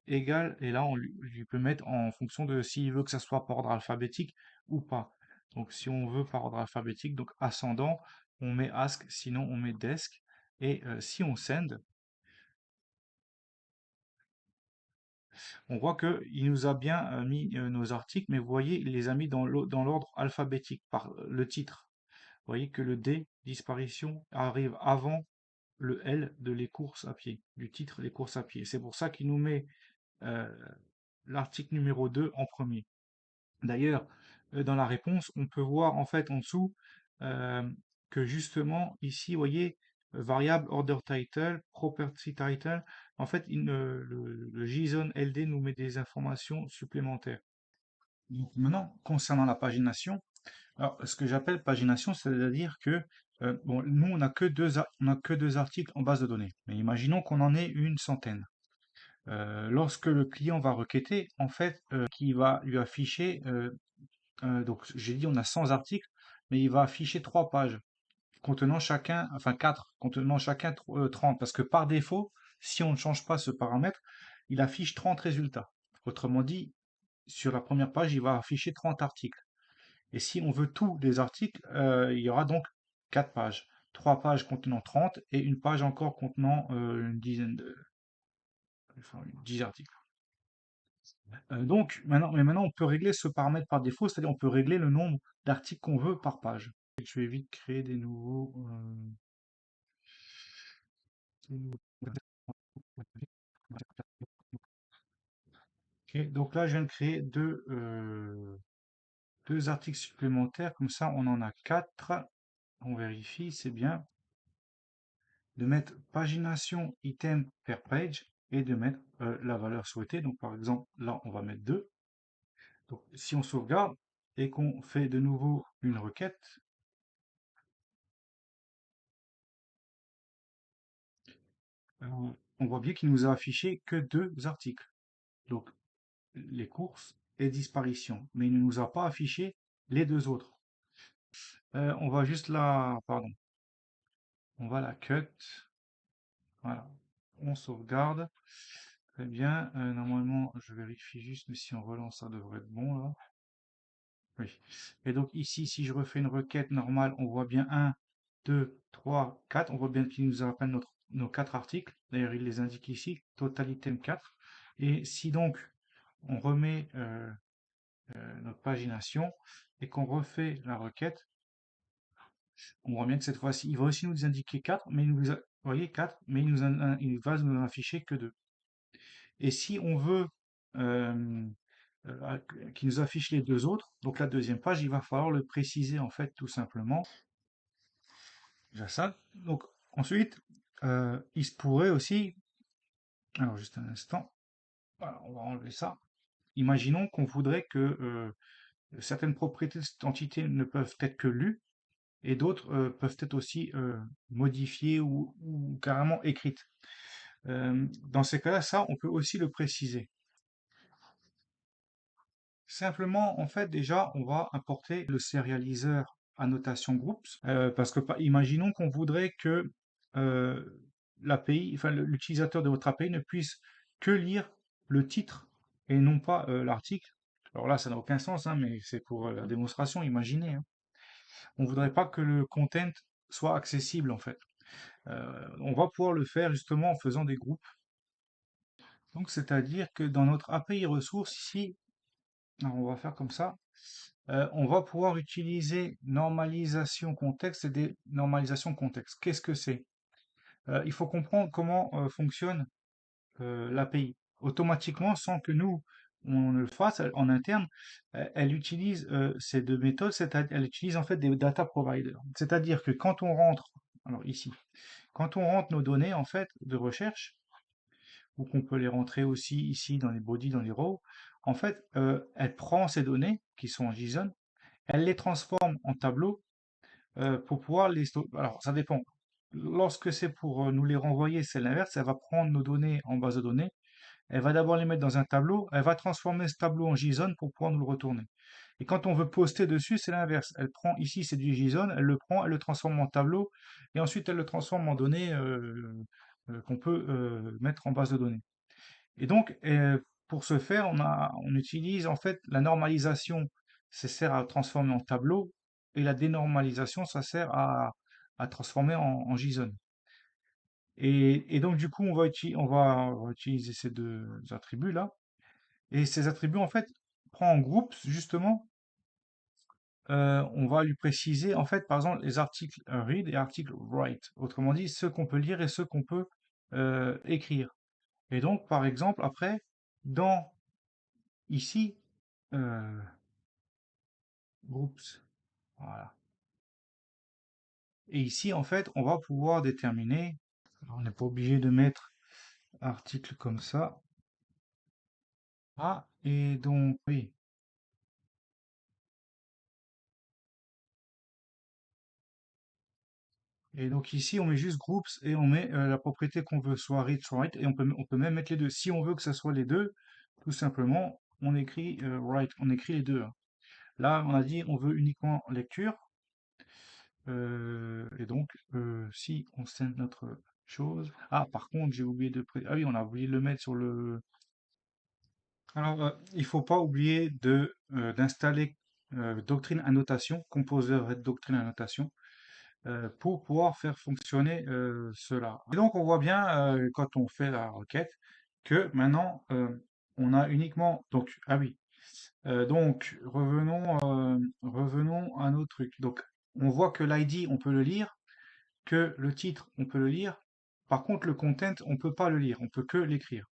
A: égal, et là, on lui peut mettre en fonction de s'il veut que ça soit par ordre alphabétique ou pas. Donc, si on veut par ordre alphabétique, donc ascendant, on met ask, sinon on met desk. Et si on send, on voit qu'il nous a bien mis nos articles, mais vous voyez, il les a mis dans l'ordre alphabétique par le titre. Vous voyez que le D, disparition, arrive avant le L de les courses à pied, du titre les courses à pied. C'est pour ça qu'il nous met euh, l'article numéro 2 en premier. D'ailleurs, dans la réponse, on peut voir en fait en dessous euh, que justement ici, vous voyez, variable order title, property title, en fait, le JSON LD nous met des informations supplémentaires. Donc maintenant, concernant la pagination, Alors, ce que j'appelle pagination, c'est-à-dire que bon, nous, on a que deux articles en base de données. Mais imaginons qu'on en ait une centaine. Lorsque le client va requêter, en fait, qui va lui afficher, donc j'ai dit on a 100 articles, mais il va afficher 3 pages contenant chacun, enfin 4 contenant chacun 30, parce que par défaut, si on ne change pas ce paramètre, il affiche 30 résultats. Autrement dit, sur la première page, il va afficher 30 articles. Et si on veut tous les articles, il y aura donc 4 pages. 3 pages contenant 30 et une page encore contenant une dizaine enfin, 10 articles. Donc, maintenant, on peut régler ce paramètre par défaut, c'est-à-dire on peut régler le nombre d'articles qu'on veut par page. Je vais vite créer des nouveaux. Ok, donc là, je viens de créer deux articles supplémentaires, comme ça, on en a 4. On vérifie, c'est bien. De mettre pagination item per page et de mettre la valeur souhaitée. Donc, par exemple, là, on va mettre 2. Donc, si on sauvegarde et qu'on fait de nouveau une requête, on voit bien qu'il nous a affiché que 2 articles. Donc, les courses et disparition. Mais il ne nous a pas affiché les 2 autres. On va juste pardon, on va la cut. Voilà. On sauvegarde. Très bien. Normalement, je vérifie juste, mais si on relance, ça devrait être bon là. Oui. Et donc ici, si je refais une requête normale, on voit bien 1, 2, 3, 4. On voit bien qu'il nous rappelle nos 4 articles. D'ailleurs, il les indique ici, total item 4. Et si donc on remet notre pagination et qu'on refait la requête, on voit bien que cette fois-ci, il va aussi nous indiquer 4, mais vous voyez 4, mais il va nous afficher que 2. Et si on veut euh, qu'il nous affiche les 2 autres, donc la deuxième page, il va falloir le préciser en fait tout simplement. Déjà ça. Donc ensuite, il se pourrait aussi, alors juste un instant, voilà, on va enlever ça. Imaginons qu'on voudrait que certaines propriétés de cette entité ne peuvent être que lues et d'autres peuvent être aussi modifiées ou carrément écrites. Dans ces cas-là, ça, on peut aussi le préciser. Simplement, en fait, déjà, on va importer le sérialiseur annotation groups, parce que imaginons qu'on voudrait que euh, l'API, enfin l'utilisateur de votre API ne puisse que lire le titre et non pas l'article. Alors là, ça n'a aucun sens, hein, mais c'est pour la démonstration, imaginez, hein. On voudrait pas que le content soit accessible en fait. On va pouvoir le faire justement en faisant des groupes. Donc, c'est-à-dire que dans notre API ressources ici, alors, on va faire comme ça. On va pouvoir utiliser normalisation contexte et dénormalisation contexte. Qu'est-ce que c'est? Il faut comprendre comment fonctionne l'API. Automatiquement, sans que nous, on le fasse en interne, elle utilise ces deux méthodes, c'est-à-dire elle utilise en fait des data providers. C'est-à-dire que quand on rentre, alors ici, quand on rentre nos données en fait de recherche, ou qu'on peut les rentrer aussi ici dans les bodies, dans les rows, en fait, elle prend ces données qui sont en JSON, elle les transforme en tableau pour pouvoir les stocker. Alors, ça dépend. Lorsque c'est pour nous les renvoyer, c'est l'inverse. Elle va prendre nos données en base de données. Elle va d'abord les mettre dans un tableau. Elle va transformer ce tableau en JSON pour pouvoir nous le retourner. Et quand on veut poster dessus, c'est l'inverse. Elle prend ici, c'est du JSON. Elle le prend, elle le transforme en tableau. Et ensuite, elle le transforme en données qu'on peut mettre en base de données. Et donc, pour ce faire, on utilise en fait la normalisation, ça sert à transformer en tableau, et la dénormalisation, ça sert à transformer en JSON. Et donc, du coup, on va utiliser ces deux attributs-là. Et ces attributs, en fait, prend en groupe, justement, on va lui préciser, en fait, par exemple, les articles read et articles write. Autrement dit, ceux qu'on peut lire et ceux qu'on peut écrire. Et donc, par exemple, après, dans ici, euh, groups, voilà. Et ici, en fait, on va pouvoir déterminer, alors, on n'est pas obligé de mettre article comme ça. Ah, et donc, oui, Et donc ici, on met juste groups et on met la propriété qu'on veut, soit read, soit write, et on peut même mettre les deux. Si on veut que ça soit les deux, tout simplement, on écrit write, on écrit les deux, hein. Là, on a dit on veut uniquement lecture, et donc si on send notre chose. Ah, par contre, j'ai oublié ah oui, on a oublié de le mettre sur le. Alors, il faut pas oublier d'installer Doctrine Annotation, Composer Red Doctrine Annotation, pour pouvoir faire fonctionner cela. Et donc, on voit bien quand on fait la requête que maintenant on a uniquement. Donc, ah oui. Donc, revenons à nos trucs. Donc, on voit que l'ID, on peut le lire, que le titre, on peut le lire. Par contre, le content, on peut pas le lire, on peut que l'écrire.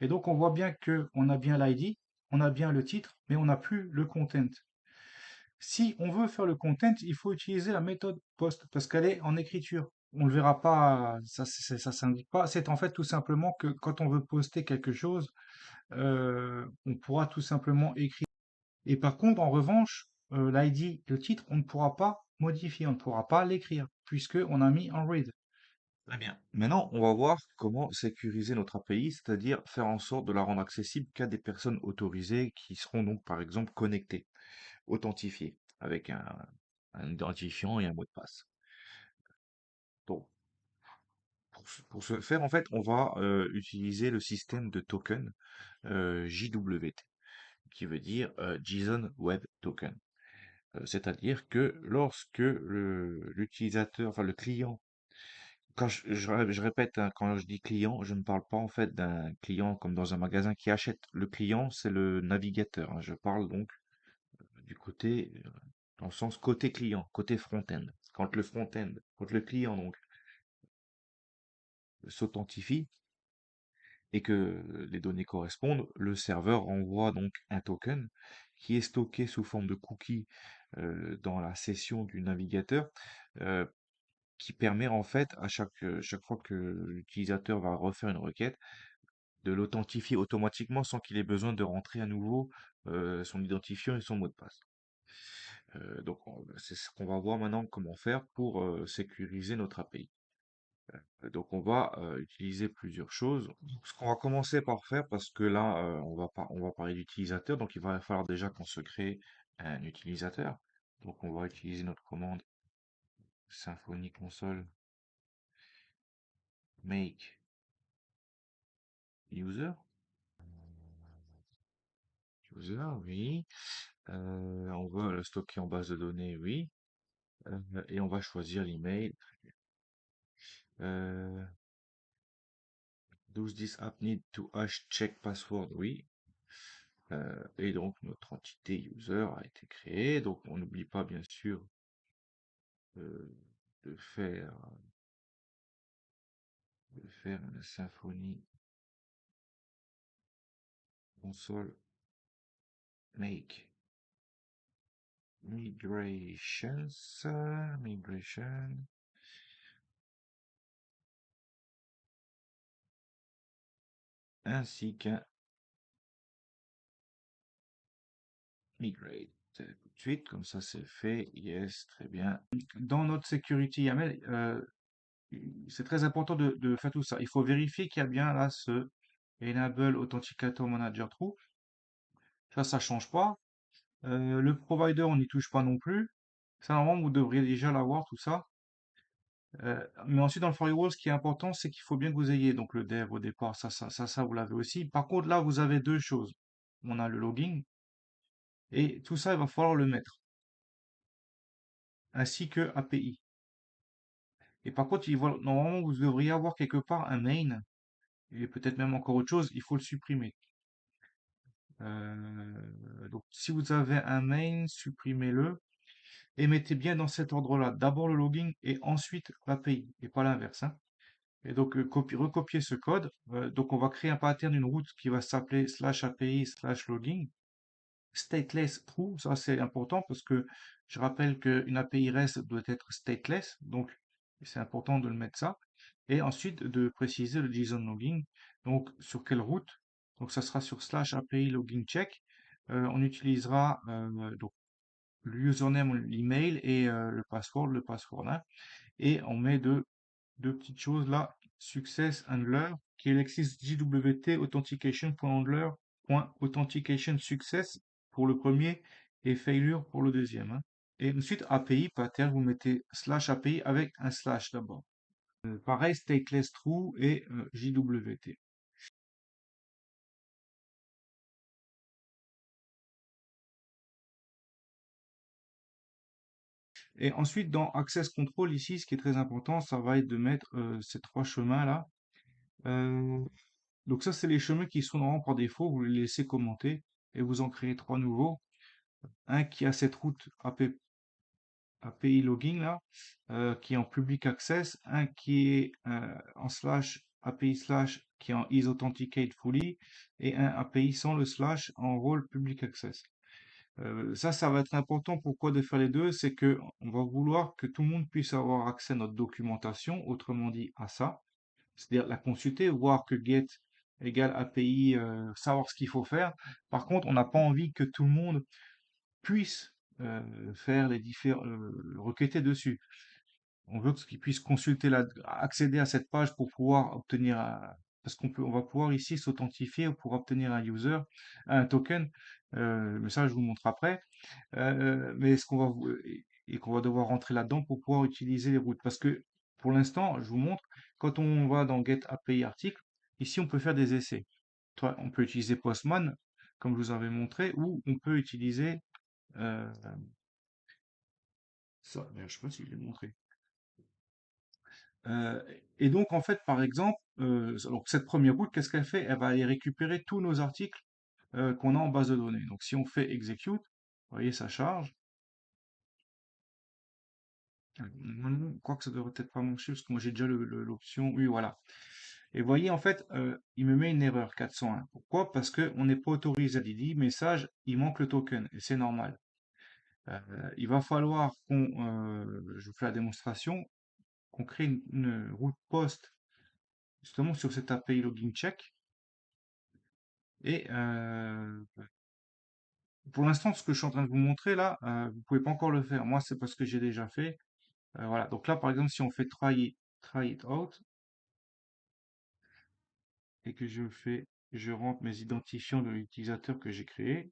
A: Et donc, on voit bien que on a bien l'ID, on a bien le titre, mais on n'a plus le content. Si on veut faire le content, il faut utiliser la méthode post parce qu'elle est en écriture. On le verra pas, ça s'indique pas. C'est en fait tout simplement que quand on veut poster quelque chose, on pourra tout simplement écrire. Et par contre, en revanche, l'ID, le titre, on ne pourra pas modifier, on ne pourra pas l'écrire puisque on a mis en read.
B: Très bien. Maintenant, on va voir comment sécuriser notre API, c'est-à-dire faire en sorte de la rendre accessible qu'à des personnes autorisées qui seront donc par exemple connectées, authentifiées, avec un identifiant et un mot de passe. Donc, pour ce faire, en fait, on va utiliser le système de token JWT, qui veut dire JSON Web Token. C'est-à-dire que lorsque l'utilisateur, enfin le client, quand je répète, hein, quand je dis client, je ne parle pas en fait d'un client comme dans un magasin qui achète. Le client, c'est le navigateur, hein. Je parle donc du côté, dans le sens côté client, côté front-end. Quand le client donc s'authentifie et que les données correspondent, le serveur envoie donc un token qui est stocké sous forme de cookie dans la session du navigateur. euh, qui permet en fait à chaque fois que l'utilisateur va refaire une requête de l'authentifier automatiquement sans qu'il ait besoin de rentrer à nouveau son identifiant et son mot de passe. C'est ce qu'on va voir maintenant comment faire pour sécuriser notre API. Donc on va utiliser plusieurs choses. Ce qu'on va commencer par faire, parce que là on va parler d'utilisateur, donc il va falloir déjà qu'on se crée un utilisateur. Donc on va utiliser notre commande Symfony console make user. User, oui. On va le stocker en base de données, oui. Et on va choisir l'email. Euh, 12 10 app need to hash check password, oui. Et donc notre entité user a été créée. Donc on n'oublie pas bien sûr euh, de faire une symphonie console make migrations migration ainsi qu'un migrate. Tout de suite, comme ça c'est fait. Yes, très bien.
A: Dans notre security YAML, c'est très important de faire tout ça. Il faut vérifier qu'il y a bien là ce Enable Authenticator Manager True. Ça change pas. Le provider, on n'y touche pas non plus. Ça, normalement, vous devriez déjà l'avoir, tout ça. Mais ensuite, dans le firewall, ce qui est important, c'est qu'il faut bien que vous ayez donc le dev au départ. Ça, vous l'avez aussi. Par contre, là, vous avez deux choses. On a le logging et tout ça, il va falloir le mettre, ainsi que API. Et par contre, normalement, vous devriez avoir quelque part un main et peut-être même encore autre chose. Il faut le supprimer. Donc, si vous avez un main, supprimez-le et mettez bien dans cet ordre-là. D'abord le logging et ensuite l'API et pas l'inverse, hein. Et donc, recopier ce code. Donc, on va créer un pattern, une route qui va s'appeler slash API slash logging. Stateless true, ça c'est important parce que je rappelle qu'une API REST doit être stateless. Donc, c'est important de le mettre ça. Et ensuite, de préciser le JSON logging. Donc, sur quelle route? Donc, ça sera sur slash API logging check. On utilisera donc le username, l'email et le password là. Et on met deux petites choses là, success handler, qui est Lexis JWT authentication.handler.authentication success pour le premier et failure pour le deuxième, hein. Et ensuite API pattern, vous mettez slash API avec un slash d'abord. Pareil, stateless true et JWT. Et ensuite, dans Access Control, ici, ce qui est très important, ça va être de mettre ces trois chemins-là. Euh, donc ça, c'est les chemins qui sont normalement par défaut. Vous les laissez commenter et vous en créez trois nouveaux. Un qui a cette route API logging là, qui est en public access. Un qui est en slash API slash qui est en is authenticate fully. Et un API sans le slash en rôle public access. Ça va être important. Pourquoi de faire les deux? C'est que on va vouloir que tout le monde puisse avoir accès à notre documentation, autrement dit à ça, c'est-à-dire la consulter, voir que get égale API, savoir ce qu'il faut faire. Par contre, on n'a pas envie que tout le monde puisse faire les différents, requêter dessus. On veut qu'ils puissent consulter accéder à cette page pour pouvoir obtenir parce on va pouvoir ici s'authentifier pour obtenir un user, un token. Mais ça, je vous montre après. Mais ce qu'on va et qu'on va devoir rentrer là-dedans pour pouvoir utiliser les routes. Parce que pour l'instant, je vous montre, quand on va dans Get API article, ici on peut faire des essais. On peut utiliser Postman, comme je vous avais montré, ou on peut utiliser euh, ça. D'ailleurs, je sais pas si je l'ai montré. Euh, et donc en fait, par exemple, alors cette première route, qu'est-ce qu'elle fait? Elle va aller récupérer tous nos articles qu'on a en base de données. Donc si on fait execute, vous voyez, ça charge. Normalement, je crois que ça devrait peut-être pas marcher parce que moi j'ai déjà l'option. Oui, voilà. Et vous voyez, en fait, il me met une erreur 401. Pourquoi? Parce qu'on n'est pas autorisé. Il dit message, il manque le token. Et c'est normal. Il va falloir je vous fais la démonstration, qu'on crée une route post justement sur cette API login check. Et pour l'instant, ce que je suis en train de vous montrer là, vous pouvez pas encore le faire. Moi, c'est parce que j'ai déjà fait. Voilà. Donc là, par exemple, si on fait try it out, et que je rentre mes identifiants de l'utilisateur que j'ai créé.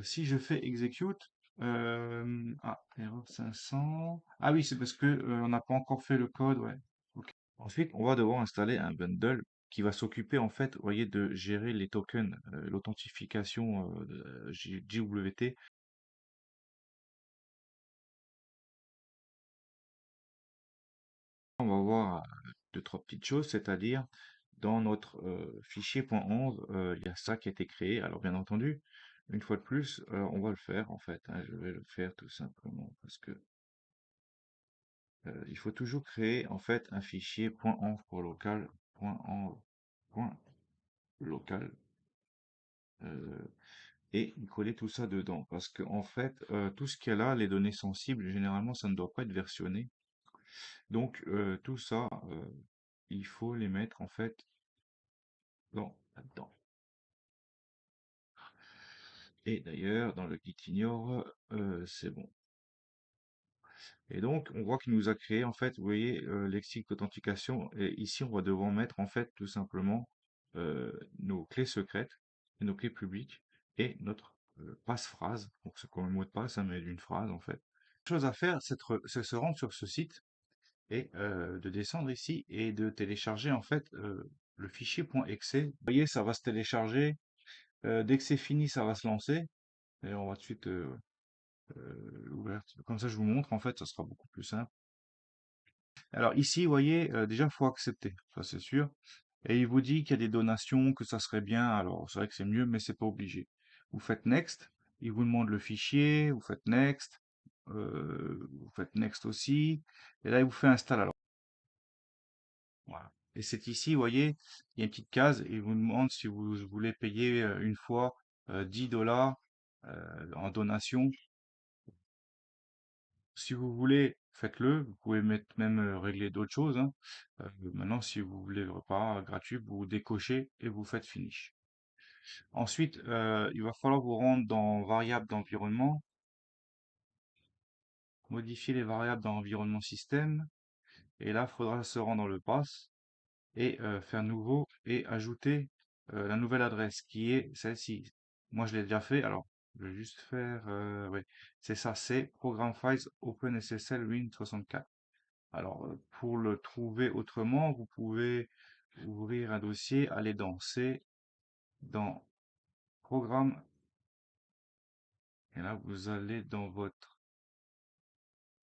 A: Si je fais execute, erreur 500. Ah oui, c'est parce que on n'a pas encore fait le code, ouais. Ok.
B: Ensuite, on va devoir installer un bundle qui va s'occuper en fait, vous voyez, de gérer les tokens, l'authentification JWT. On va voir deux, trois petites choses, c'est-à-dire dans notre fichier .11, il y a ça qui a été créé. Alors bien entendu, une fois de plus, on va le faire en fait, hein. Je vais le faire tout simplement parce que il faut toujours créer en fait un fichier .env pour local, .env, .local, euh, et coller tout ça dedans. Parce que en fait, tout ce qu'il y a là, les données sensibles, généralement, ça ne doit pas être versionné. Donc tout ça, il faut les mettre en fait là-dedans. Et d'ailleurs, dans le gitignore, c'est bon. Et donc, on voit qu'il nous a créé, en fait, vous voyez, lexique d'authentification. Et ici, on va devoir mettre, en fait, tout simplement, nos clés secrètes, et nos clés publiques, et notre passe-phrase. Donc, c'est comme un mot de passe, hein, mais d'une phrase, en fait. La chose à faire, c'est se rendre sur ce site, et de descendre ici, et de télécharger, en fait, le fichier .exe. Vous voyez, ça va se télécharger. Dès que c'est fini, ça va se lancer. Et on va tout de suite l'ouvrir. Comme ça, je vous montre, en fait, ça sera beaucoup plus simple. Alors ici, vous voyez, déjà, il faut accepter, ça c'est sûr. Et il vous dit qu'il y a des donations, que ça serait bien. Alors, c'est vrai que c'est mieux, mais c'est pas obligé. Vous faites Next, il vous demande le fichier, vous faites Next, vous faites Next aussi, et là, il vous fait Install. Alors, voilà. Et c'est ici, vous voyez, il y a une petite case, et il vous demande si vous voulez payer une fois 10 dollars en donation. Si vous voulez
A: faites-le. Vous pouvez mettre même régler d'autres choses, hein. Maintenant, si vous voulez pas gratuit, vous décochez et vous faites finish. Ensuite, il va falloir vous rendre dans variables d'environnement, modifier les variables dans environnement système, et là, il faudra se rendre dans le pass et faire nouveau et ajouter la nouvelle adresse qui est celle-ci. Moi, je l'ai déjà fait, alors je vais juste faire, ouais, c'est ça, c'est Program Files OpenSSL Win64. Alors, pour le trouver autrement, vous pouvez ouvrir un dossier, aller dans C, dans Programme, et là, vous allez dans votre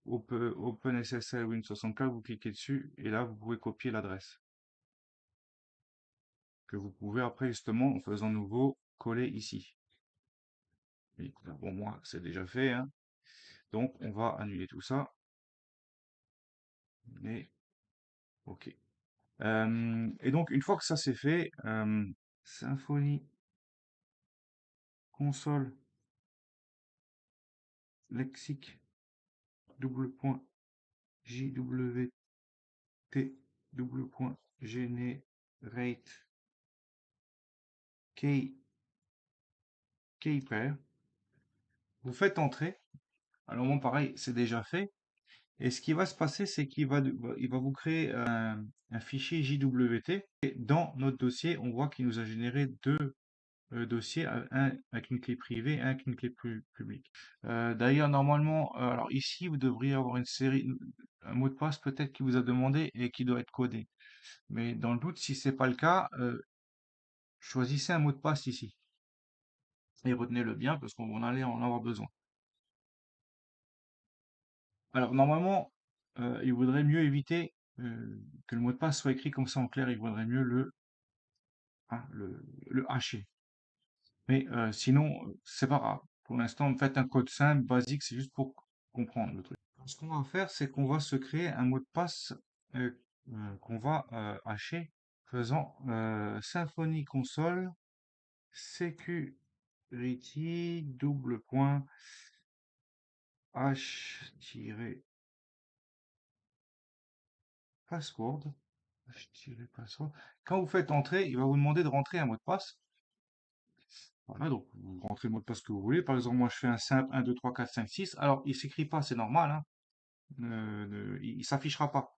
A: OpenSSL Win64, vous cliquez dessus, et là, vous pouvez copier l'adresse, que vous pouvez après, justement, en faisant nouveau, coller ici. Et bon, moi, c'est déjà fait, hein. Donc, on va annuler tout ça. Et OK. Et donc, une fois que ça c'est fait, Symfony console lexique double point JWT double point generate key pair. Vous faites entrer. Alors bon, pareil, c'est déjà fait. Et ce qui va se passer, c'est il va vous créer un fichier JWT. Et dans notre dossier, on voit qu'il nous a généré deux dossiers, un avec une clé privée, un avec une clé publique. D'ailleurs, normalement, alors ici, vous devriez avoir une série, un mot de passe peut-être qui vous a demandé et qui doit être codé. Mais dans le doute, si c'est pas le cas, choisissez un mot de passe ici et retenez-le bien parce qu'on allait en avoir besoin. Alors normalement, il vaudrait mieux éviter que le mot de passe soit écrit comme ça en clair. Il vaudrait mieux hein, le hacher. Mais sinon, c'est pas grave. Pour l'instant, faites un code simple, basique, c'est juste pour comprendre le truc. Ce qu'on va faire, c'est qu'on va se créer un mot de passe euh, qu'on va hacher, faisant Symfony console security double point h-password. H-password. Quand vous faites entrer, il va vous demander de rentrer un mot de passe. Voilà, donc vous rentrez le mot de passe que vous voulez. Par exemple, moi je fais un simple 1, 2, 3, 4, 5, 6. Alors, il s'écrit pas, c'est normal, hein. Il s'affichera pas.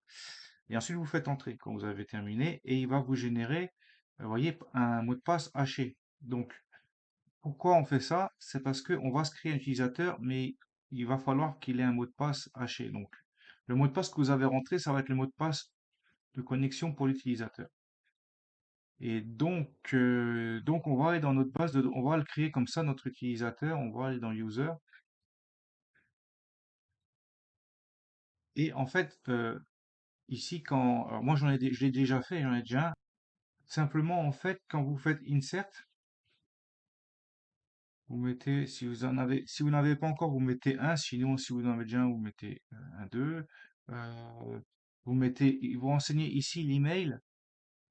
A: Et ensuite, vous faites entrer quand vous avez terminé et il va vous générer, vous voyez, un mot de passe haché. Donc, pourquoi on fait ça? C'est parce qu'on va se créer un utilisateur, mais il va falloir qu'il ait un mot de passe haché. Donc, le mot de passe que vous avez rentré, ça va être le mot de passe de connexion pour l'utilisateur. Et donc, on va aller dans notre on va le créer comme ça, notre utilisateur, on va aller dans User. Et en fait, ici, alors moi je l'ai déjà fait, j'en ai déjà un. Simplement, en fait, quand vous faites Insert, vous mettez, si vous n'avez pas encore, vous mettez un. Sinon, si vous en avez déjà un, vous mettez un 2. Vous mettez, vous renseignez ici l'email.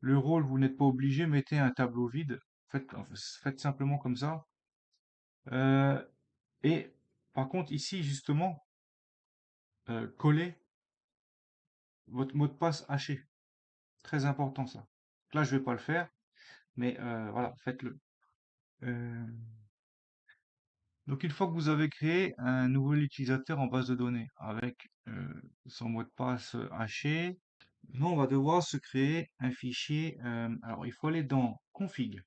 A: Le rôle, vous n'êtes pas obligé, mettez un tableau vide. Faites simplement comme ça. Euh, et par contre, ici, justement, collez votre mot de passe haché. Très important ça. Là, je vais pas le faire, mais voilà, faites-le. Euh, donc, une fois que vous avez créé un nouvel utilisateur en base de données avec son mot de passe haché, nous, on va devoir se créer un fichier. Alors, il faut aller dans config.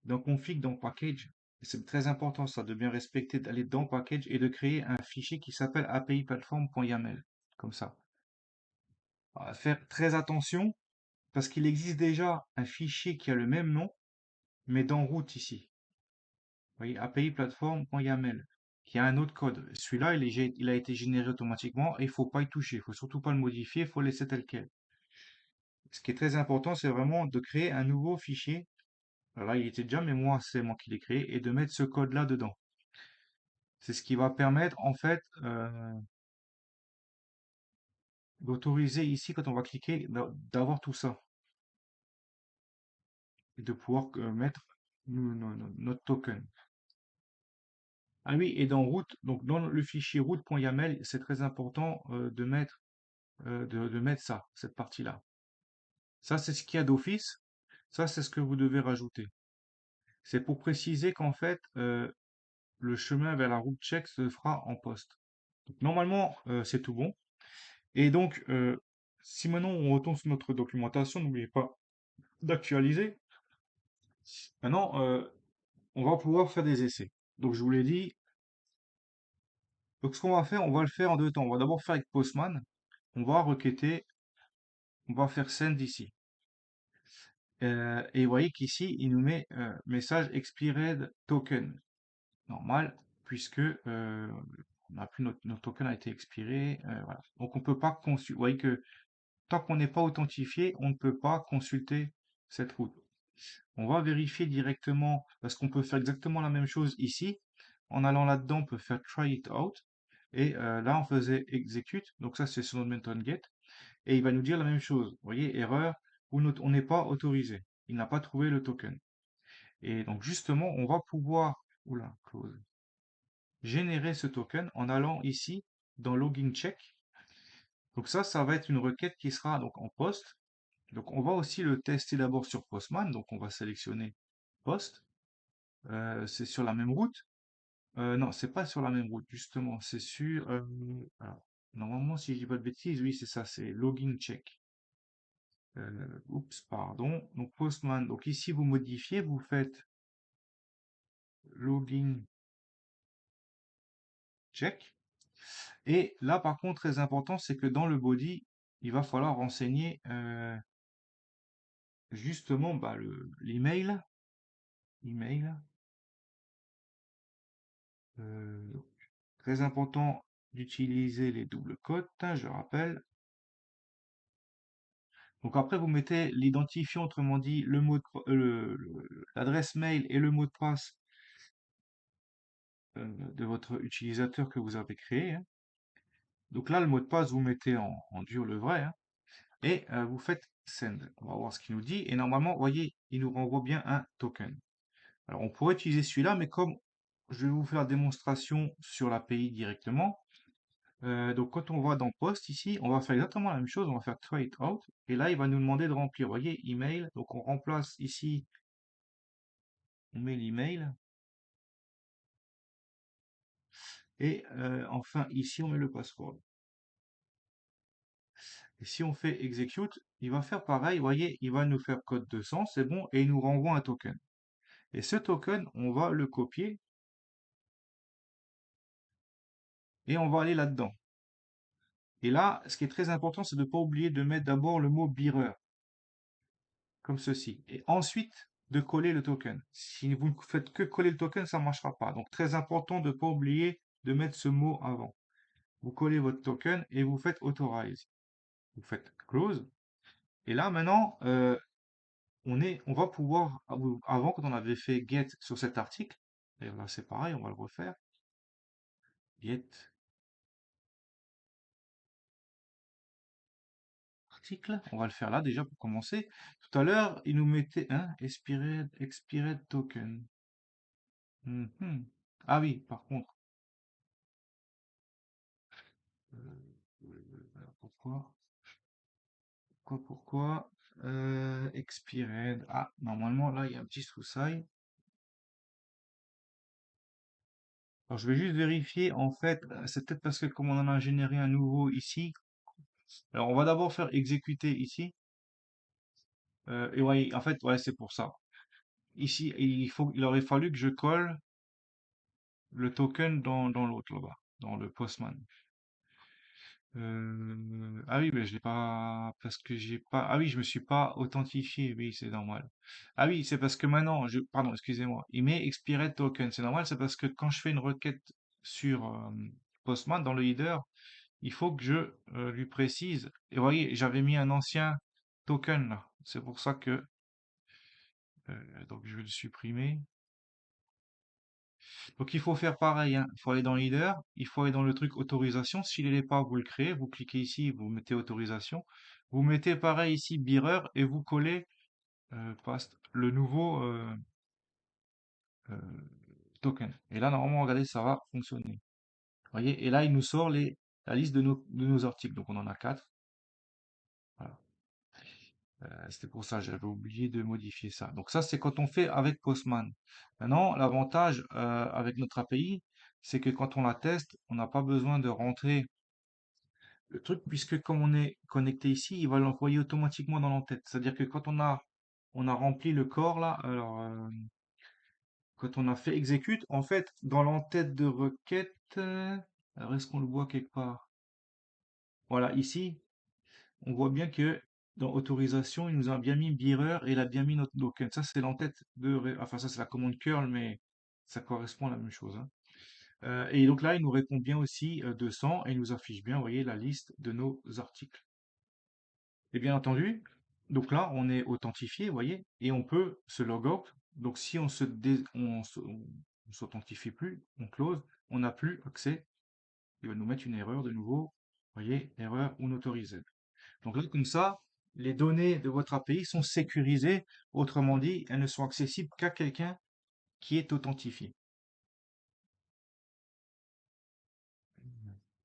A: Dans config, dans package. C'est très important ça, de bien respecter, d'aller dans package et de créer un fichier qui s'appelle apiplatform.yaml. Comme ça. Faire très attention parce qu'il existe déjà un fichier qui a le même nom, mais dans route ici. Vous voyez, API platform.yaml, qui a un autre code. Celui-là, il a été généré automatiquement et il faut pas y toucher. Il faut surtout pas le modifier, il faut laisser tel quel. Ce qui est très important, c'est vraiment de créer un nouveau fichier. Alors là, il était déjà, mais moi, c'est moi qui l'ai créé, et de mettre ce code-là dedans. C'est ce qui va permettre, en fait, d'autoriser ici, quand on va cliquer, d'avoir tout ça. Et de pouvoir mettre notre token. Ah oui, et dans route, donc dans le fichier route.yaml, c'est très important de mettre ça, cette partie-là. Ça, c'est ce qu'il y a d'office. Ça, c'est ce que vous devez rajouter. C'est pour préciser qu'en fait, le chemin vers la route check se fera en poste. Donc, normalement, c'est tout bon. Et donc, si maintenant on retourne sur notre documentation, n'oubliez pas d'actualiser. Maintenant, on va pouvoir faire des essais. Donc, je vous l'ai dit. Donc, ce qu'on va faire, on va le faire en deux temps. On va d'abord faire avec Postman. On va requêter, on va faire send ici. Et vous voyez qu'ici, il nous met message expired token. Normal, puisque on a plus notre token a été expiré. Voilà. Donc, on peut pas consulter. Vous voyez que tant qu'on n'est pas authentifié, on ne peut pas consulter cette route. On va vérifier directement, parce qu'on peut faire exactement la même chose ici. En allant là-dedans, on peut faire try it out. Et là, on faisait execute. Donc ça, c'est sur notre méthode get. Et il va nous dire la même chose. Vous voyez, erreur, ou on n'est pas autorisé. Il n'a pas trouvé le token. Et donc justement, on va pouvoir, oula, close, générer ce token en allant ici dans login check. Donc ça va être une requête qui sera donc en post. Donc on va aussi le tester d'abord sur Postman. Donc on va sélectionner post. C'est sur la même route. Non, c'est pas sur la même route, justement. C'est sur. Alors, normalement, si je dis pas de bêtises, oui, c'est ça, c'est login check. Oups, pardon. Donc Postman. Donc ici, vous modifiez, vous faites login check. Et là, par contre, très important, c'est que dans le body, il va falloir renseigner justement bah, l'email. Email. Euh, Très important d'utiliser les doubles cotes, hein, je rappelle. Donc après, vous mettez l'identifiant, autrement dit, le mot l'adresse mail et le mot de passe de votre utilisateur que vous avez créé, hein. Donc là, le mot de passe, vous mettez en dur le vrai, hein, et vous faites send. On va voir ce qu'il nous dit. Et normalement, vous voyez, il nous renvoie bien un token. Alors, on pourrait utiliser celui-là, mais comme je vais vous faire la démonstration sur l'API directement, donc quand on va dans Post ici, on va faire exactement la même chose, on va faire try it out, et là il va nous demander de remplir, vous voyez, email, donc on remplace ici, on met l'email, et enfin ici on met le password. Et si on fait execute, il va faire pareil, vous voyez, il va nous faire code 200, c'est bon, et il nous renvoie un token. Et ce token, on va le copier, et on va aller là-dedans. Et là, ce qui est très important, c'est de ne pas oublier de mettre d'abord le mot bearer, comme ceci. Et ensuite, de coller le token. Si vous ne faites que coller le token, ça ne marchera pas. Donc, très important de ne pas oublier de mettre ce mot avant. Vous collez votre token et vous faites authorize. Vous faites close. Et là, maintenant, on va pouvoir, avant, quand on avait fait get sur cet article, et là, c'est pareil, on va le refaire. Get article. On va le faire là, déjà, pour commencer. Tout à l'heure, il nous mettait un expired token. Mhm. Ah oui, par contre. Pourquoi? Pourquoi? Expired. Ah, normalement, là, il y a un petit souci. Alors, je vais juste vérifier. En fait, c'est peut-être parce que comme on en a généré un nouveau ici. Alors, on va d'abord faire exécuter ici. Et ouais, en fait, ouais, c'est pour ça. Ici, il aurait fallu que je colle le token dans l'autre là-bas, dans le postman. Ah oui, mais je l'ai pas parce que j'ai pas. Ah oui, je me suis pas authentifié. Oui, c'est normal. Ah oui, c'est parce que maintenant, pardon, excusez-moi. Il met expired token. C'est normal, c'est parce que quand je fais une requête sur Postman dans le header, il faut que je lui précise. Et vous voyez, j'avais mis un ancien token là. C'est pour ça que donc je vais le supprimer. Donc il faut faire pareil, hein. Il faut aller dans Header, il faut aller dans le truc autorisation. S'il n'est pas, vous le créez, vous cliquez ici, vous mettez autorisation. Vous mettez pareil ici bearer et vous collez le nouveau token. Et là, normalement, regardez, ça va fonctionner. Vous voyez? Et là, il nous sort la liste de nos articles. Donc, on en a 4. Voilà. C'était pour ça, j'avais oublié de modifier ça. Donc ça, c'est quand on fait avec Postman. Maintenant, l'avantage avec notre API, c'est que quand on la teste, on n'a pas besoin de rentrer le truc, puisque comme on est connecté ici, il va l'envoyer automatiquement dans l'entête. C'est-à-dire que quand on a rempli le corps là, alors quand on a fait execute, en fait, dans l'entête de requête, alors est-ce qu'on le voit quelque part? Voilà, ici, on voit bien que dans autorisation, il nous a bien mis bearer et il a bien mis notre token. Ça, c'est l'entête enfin, ça, c'est la commande curl, mais ça correspond à la même chose, hein. Et donc là, il nous répond bien aussi 200 et il nous affiche bien, vous voyez, la liste de nos articles. Et bien entendu, donc là, on est authentifié, vous voyez, et on peut se log out. Donc si on s'authentifie plus, on close, on n'a plus accès. Il va nous mettre une erreur de nouveau. Vous voyez, erreur ou autorisée. Donc là, comme ça, les données de votre API sont sécurisées. Autrement dit, elles ne sont accessibles qu'à quelqu'un qui est authentifié.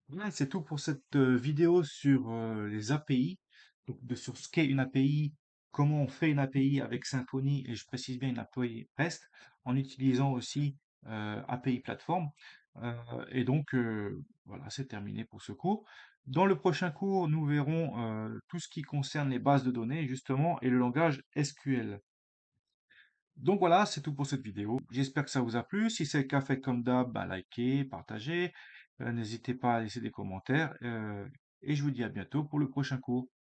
A: Voilà, c'est tout pour cette vidéo sur les API, donc sur ce qu'est une API, comment on fait une API avec Symfony, et je précise bien une API REST, en utilisant aussi API Platform. Euh, et donc, voilà, c'est terminé pour ce cours. Dans le prochain cours, nous verrons tout ce qui concerne les bases de données, justement, et le langage SQL. Donc voilà, c'est tout pour cette vidéo. J'espère que ça vous a plu. Si c'est le cas, faites comme d'hab, bah, likez, partagez. N'hésitez pas à laisser des commentaires. Et je vous dis à bientôt pour le prochain cours.